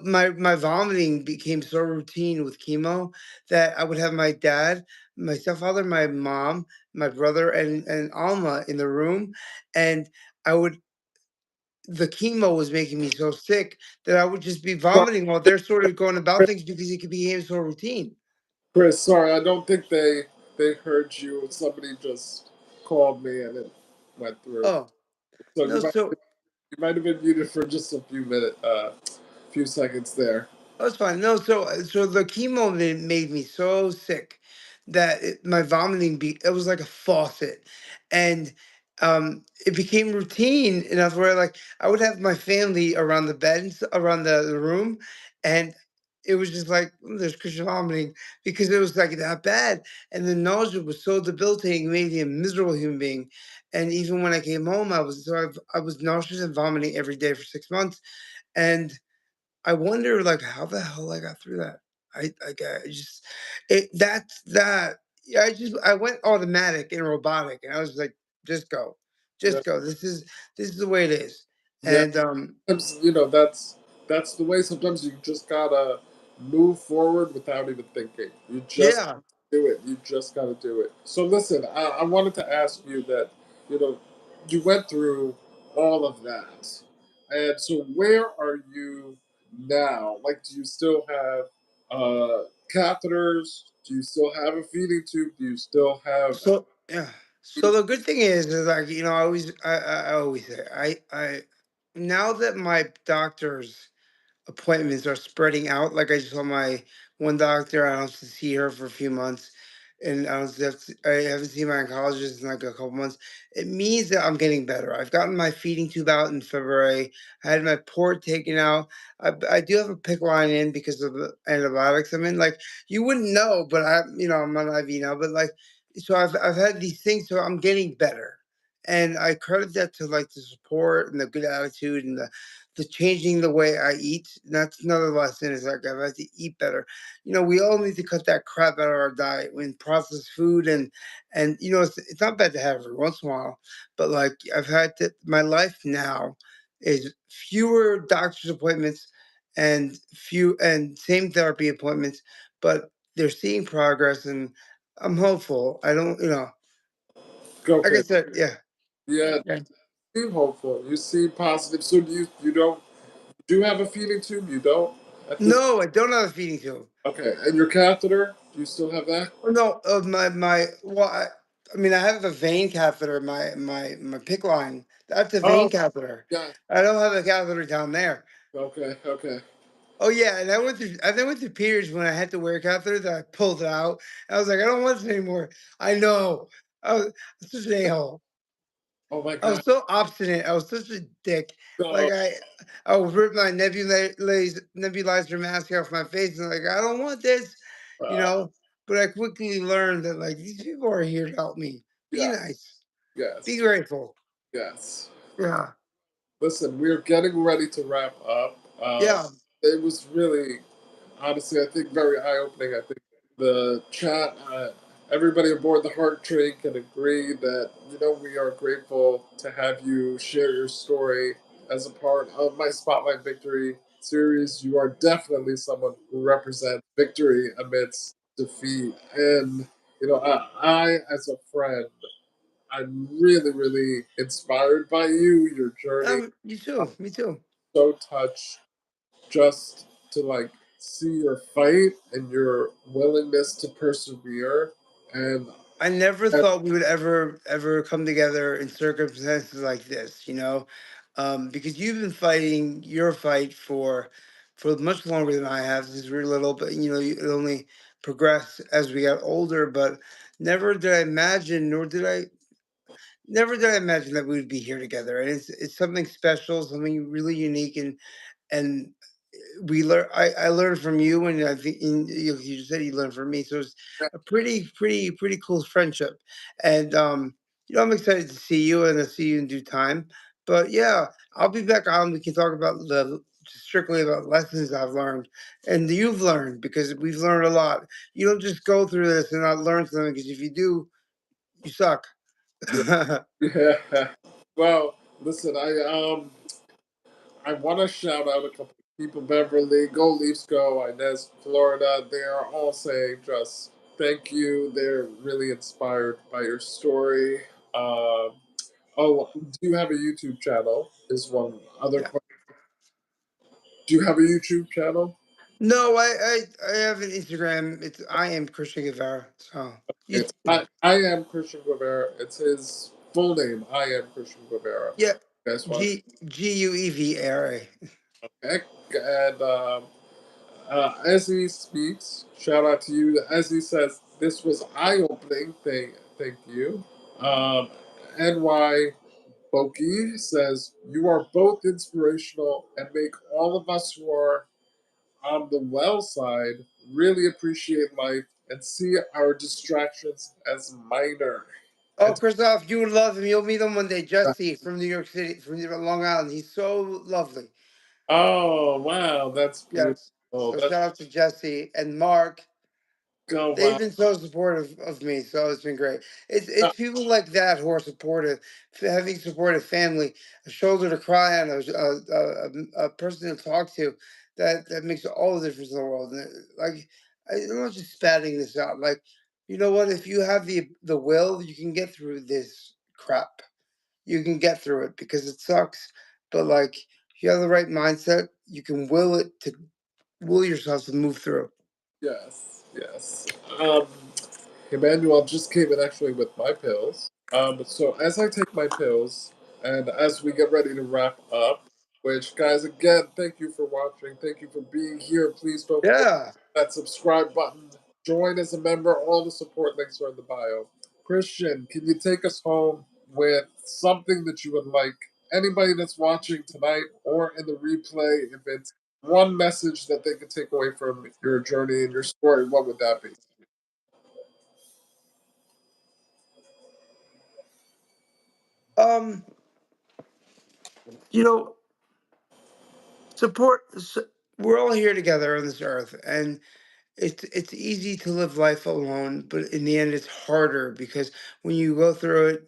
my vomiting became so routine with chemo that I would have my dad, my stepfather, my mom, my brother, and Alma in the room, and I would the chemo was making me so sick that I would just be sorry, vomiting while they're sort of going about things because it could became so routine. Chris. Sorry, I don't think they heard you. Somebody just called me and it went through. Oh So no, so you might have been muted for just a few minutes. few seconds there. That's fine. No, so the chemo made me so sick that my vomiting it was like a faucet, and it became routine enough where like I would have my family around the bed and around the room, and it was just like, "Mm, there's Christian vomiting," because it was like that bad, and the nausea was so debilitating, it made me a miserable human being. And even when I came home, I was nauseous and vomiting every day for 6 months, and I wonder, like, how the hell I got through that. I just that's that. Yeah, I went automatic and robotic, and I was like, Yeah, just go. This is the way it is. yeah. And Sometimes, that's the way. Sometimes you just gotta move forward without even thinking. You just yeah. do it. You just gotta do it. So listen, I wanted to ask you that. You know, you went through all of that, and so where are you now? Like, do you still have catheters? Do you still have a feeding tube? Do you still have? So yeah. So the good thing is like I always say I now that my doctors appointments are spreading out. Like I just saw my one doctor. I don't have to see her for a few months, and I haven't seen my oncologist in like a couple months. It means that I'm getting better. I've gotten my feeding tube out in February. I had my port taken out. I do have a pick line in because of the antibiotics I'm in. Like you wouldn't know, but I'm on IV now. But like, so I've had these things, so I'm getting better. And I credit that to like the support and the good attitude and the changing the way I eat. That's another lesson is like I've had to eat better. We all need to cut that crap out of our diet when processed food and it's not bad to have every once in a while, but like I've had to my life now is fewer doctor's appointments and few and same therapy appointments, but they're seeing progress and I'm hopeful. I don't, like I Okay. said, yeah. Yeah. Yeah. You seem hopeful. You seem positive. So you don't do you have a feeding tube? You don't at this. No, I don't have a feeding tube. Okay, and your catheter? Do you still have that? Oh, no, I mean, I have a vein catheter, my PIC line. That's a Oh, vein catheter. yeah. I don't have a catheter down there. Okay, okay. Oh yeah, and I then went through periods when I had to wear a catheter that I pulled it out. I was like, I don't want this anymore. I know. I was such an a-hole. Oh my I God. was so obstinate. I was such a dick. So, Like I would rip my nebulizer mask off my face and like I don't want this, you uh, know. But I quickly learned that like these people are here to help me. Be yeah, nice. Be yes, grateful. yes. Yeah. Listen, we're getting ready to wrap up. Yeah. It was really, honestly, I think very eye opening. I think the chat, everybody aboard the Heart Train can agree that, we are grateful to have you share your story as a part of my Spotlight Victory series. You are definitely someone who represents victory amidst defeat. And, as a friend, I'm really, really inspired by you, your journey. You I'm too. Me too. so touched just to see your fight and your willingness to persevere. And, I never and thought we would ever come together in circumstances like this, because you've been fighting your fight for much longer than I have since we were little, but it only progressed as we got older. But never did I imagine, never did I imagine that we would be here together. And it's something special, something really unique, and I learned from you, and I think you said you learned from me, so it's a pretty cool friendship. And I'm excited to see you, and I'll see you in due time. But yeah, I'll be back on. We can talk about the strictly about lessons I've learned and you've learned, because we've learned a lot. You don't just go through this and not learn something, because if you do, you suck. yeah. Well, listen, I want to shout out a couple of people: Beverly, Go Leafs Go, Inez, Florida. They are all saying just thank you. They're really inspired by your story. Um, oh, do you have a YouTube channel? Is one other Yeah. question. Do you have a YouTube channel? No, I have an Instagram. It's I am Christian Guevara. So you It's I am Christian Guevara. It's his full name. I am Christian Guevara. yeah, You guys want? Guevara. Heck, and as he speaks, shout out to you. As he says, this was eye opening. Thank you. Um, NY Boki says, you are both inspirational and make all of us who are on the well side really appreciate life and see our distractions as minor. Oh, And Christoph, you would love him. You'll meet him one day. Jesse from New York City, from Long Island. He's so lovely. oh wow, that's beautiful. Yes. So That's shout out to Jesse and Mark. go They've wow. been so supportive of me, so it's been great. It's people like that who are supportive, having supportive family, a shoulder to cry on, a person to talk to, that makes all the difference in the world. And like, I'm not just spatting this out. Like, you know what? If you have the will, you can get through this crap. You can get through it because it sucks, but like, if you have the right mindset, you can will yourself to move through. Yes, yes. Emmanuel just came in actually with my pills. So as I take my pills and as we get ready to wrap up, which guys, again, thank you for watching. Thank you for being here. Please don't forget Yeah. that subscribe button. Join as a member. All the support links are in the bio. Christian, can you take us home with something that you would like anybody that's watching tonight or in the replay, if it's one message that they could take away from your journey and your story, what would that be? Um, you know, support. We're all here together on this earth, and it's easy to live life alone, but in the end, it's harder because when you go through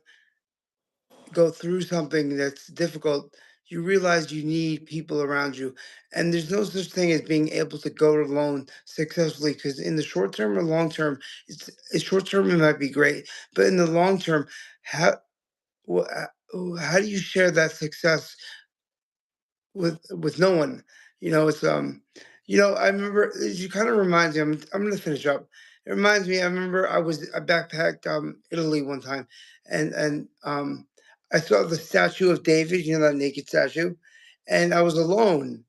something that's difficult, you realize you need people around you, and there's no such thing as being able to go it alone successfully. Because in the short term or long term, it's short term it might be great, but in the long term, how how do you share that success with no one? It's I remember you kind of reminds me. I'm gonna finish up. It reminds me. I remember I backpacked Italy one time, and I saw the statue of David. That naked statue, and I was alone.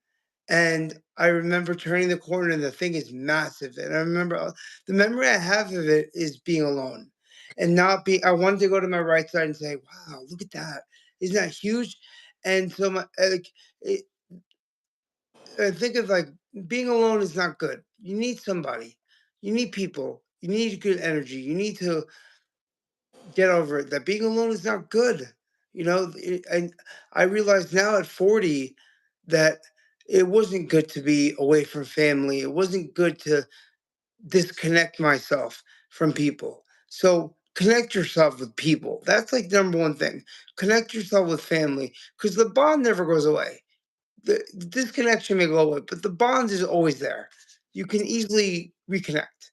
And I remember turning the corner, and the thing is massive. And I remember the memory I have of it is being alone, and not be. I wanted to go to my right side and say, "Wow, look at that! Isn't that huge?" And so like it, I think of like being alone is not good. You need somebody. You need people. You need good energy. You need to get over it. That being alone is not good. And I realize now at 40 that it wasn't good to be away from family. It wasn't good to disconnect myself from people. So connect yourself with people. That's like number one thing. Connect yourself with family because the bond never goes away. The disconnection may go away, but the bond is always there. You can easily reconnect.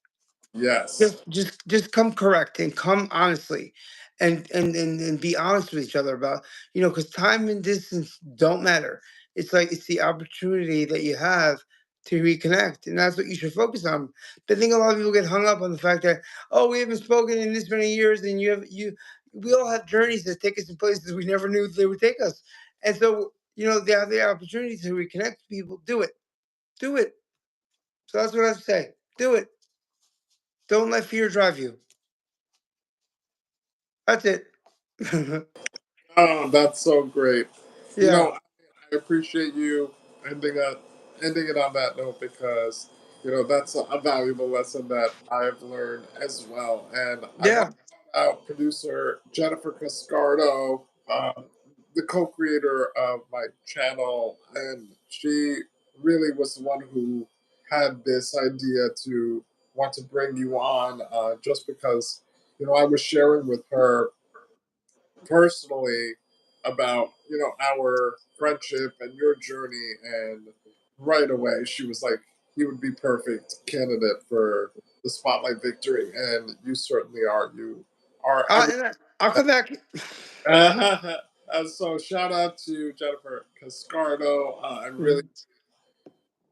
Yes. Just come correct and come honestly, and be honest with each other about because time and distance don't matter. It's like it's the opportunity that you have to reconnect, and that's what you should focus on. I think a lot of people get hung up on the fact that we haven't spoken in this many years, and we all have journeys that take us to places we never knew they would take us, and so they have the opportunity to reconnect with people. Do it. So that's what I have to say. Do it. Don't let fear drive you. That's it. Oh, that's so great. You Yeah. know, I appreciate you ending up ending it on that note because that's a valuable lesson that I've learned as well. And I want Yeah. to shout out producer Jennifer Cascardo, the co-creator of my channel, and she really was the one who had this idea to want to bring you on, just because I was sharing with her personally about our friendship and your journey, and right away she was like, "He would be perfect candidate for the spotlight victory," and you certainly are. You are every. I'll come back. So shout out to Jennifer Cascardo. I really Mhm.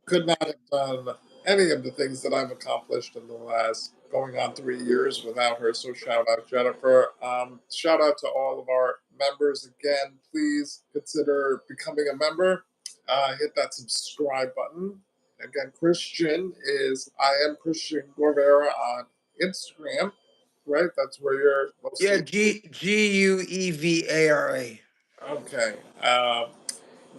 could not have done any of the things that I've accomplished in the last going on 3 years without her. So shout out Jennifer. Shout out to all of our members again. Please consider becoming a member. hit that subscribe button. Again, Christian is I am Christian Guevara on Instagram, right? That's where you're Yeah, mostly. Guevara. Okay.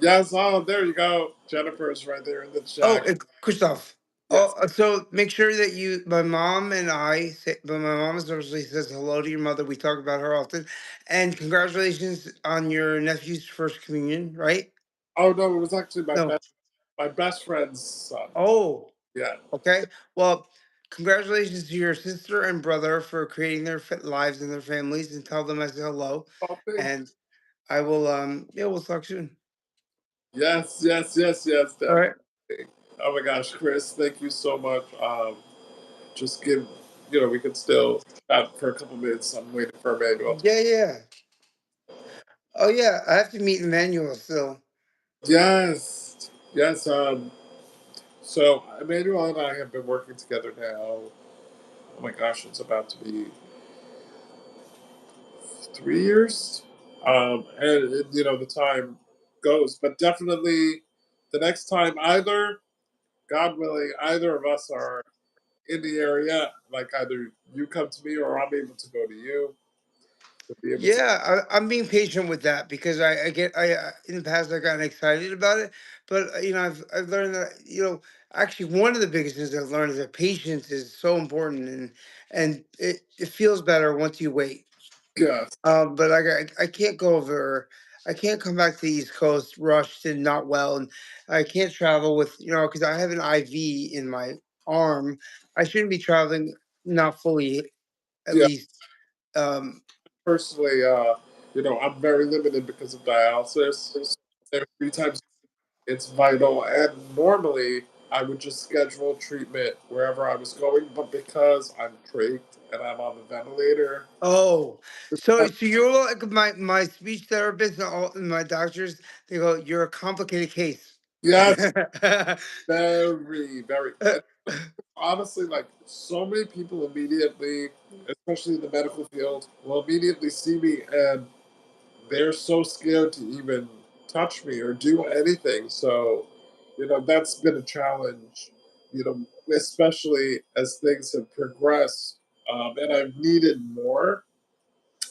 Yes, oh, there you go. Jennifer's right there in the Oh, chat. Christoph. Oh, Yes. so make sure that my mom and I say, but my mom especially says hello to your mother. We talk about her often, and congratulations on your nephew's first communion, right? Oh no, it was actually No. my best friend's son. Oh, Yeah. okay. Well, congratulations to your sister and brother for creating their lives and their families, and tell them I say hello. Oh, thank And I will. Yeah, we'll talk soon. Yes, yes, yes, yes, All definitely. right. Oh my gosh, Chris, thank you so much. Just give, we could still chat for a couple minutes. I'm waiting for Emmanuel. Yeah, yeah. Oh, yeah. I have to meet Emmanuel still. Yes, yes. So Emmanuel and I have been working together now. Oh my gosh, it's about to be 3 years. And the time goes, but definitely the next time either, God willing, either of us are in the area, like either you come to me or I'm able to go to you to be able to. Yeah, I'm being patient with that because I get in the past I got excited about it, but I've learned that actually one of the biggest things I've learned is that patience is so important, and it feels better once you wait. Yes, But I can't go over. I can't come back to the East Coast rushed and not well, and I can't travel with because I have an IV in my arm. I shouldn't be traveling not fully, at yeah. least. Um, Personally, I'm very limited because of dialysis. Every 3 times it's vital, and normally I would just schedule treatment wherever I was going, but because I'm trached and I'm on the ventilator, Oh, so uh, so you're like my speech therapist and all and my doctors. They go, you're a complicated case. yes, very, very. And honestly, like so many people immediately, especially in the medical field, will immediately see me and they're so scared to even touch me or do anything. So, that's been a challenge, especially as things have progressed and I've needed more.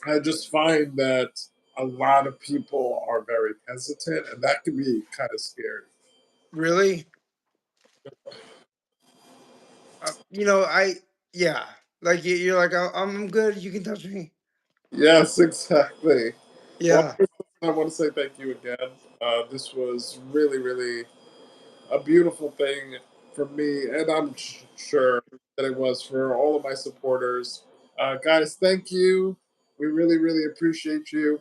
I just find that a lot of people are very hesitant, and that can be kind of scary. Really? I yeah. Like you're like, "Oh, I'm good. You can touch me." Yes, exactly. Well, Yeah. I want to say thank you again. This was really, really a beautiful thing for me, and I'm sure that it was for all of my supporters. Guys, thank you. We really, really appreciate you.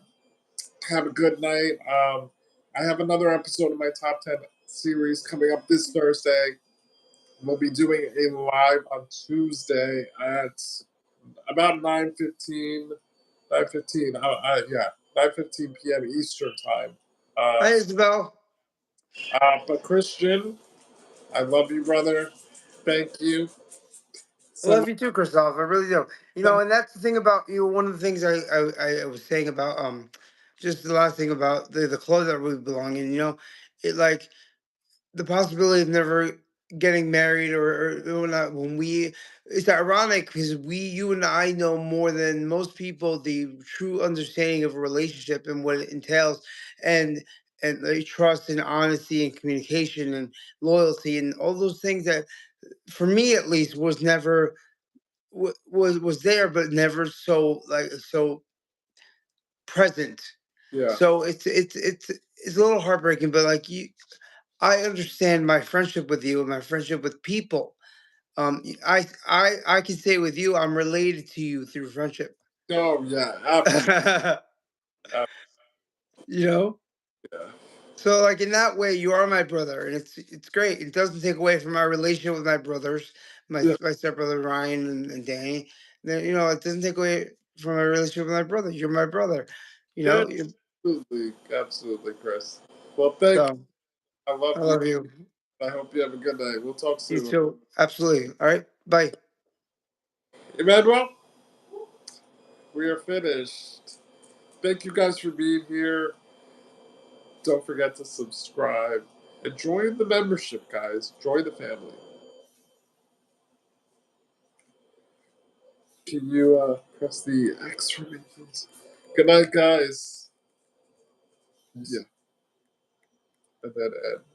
Have a good night. I have another episode of my top 10 series coming up this Thursday. We'll be doing a live on Tuesday at about 9:15. 9:15. Yeah, 9:15 p.m. Eastern time. Uh, Hi, Isabel. but Christian, I love you, brother. Thank you. I Send love you too, Christoph. I really do. And that's the thing about One of the things I was saying about just the last thing about the clothes that we belong in. It like the possibility of never getting married or not when we it's ironic because you and I know more than most people the true understanding of a relationship and what it entails, and the trust and honesty and communication and loyalty and all those things that for me at least was never was there but never so present. Yeah. So it's a little heartbreaking, but like I understand my friendship with you and my friendship with people. I can say with you, I'm related to you through friendship. Oh, yeah. Absolutely. Uh, you know, yeah. so like in that way, you are my brother, and it's great. It doesn't take away from my relationship with my brothers, Yeah. my stepbrother Ryan and Danny. Then it doesn't take away from my relationship with my brother. You're my brother. You Yeah. know, you- Absolutely. Absolutely, Chris. Well, thank you. so I love I you. love you. I hope you have a good night. We'll talk You soon. too. Absolutely. All right. Bye. Emmanuel, we are finished. Thank you guys for being here. Don't forget to subscribe. And join the membership, guys. Join the family. Can you press the X for me, please? Good night, guys. Yeah. And then end.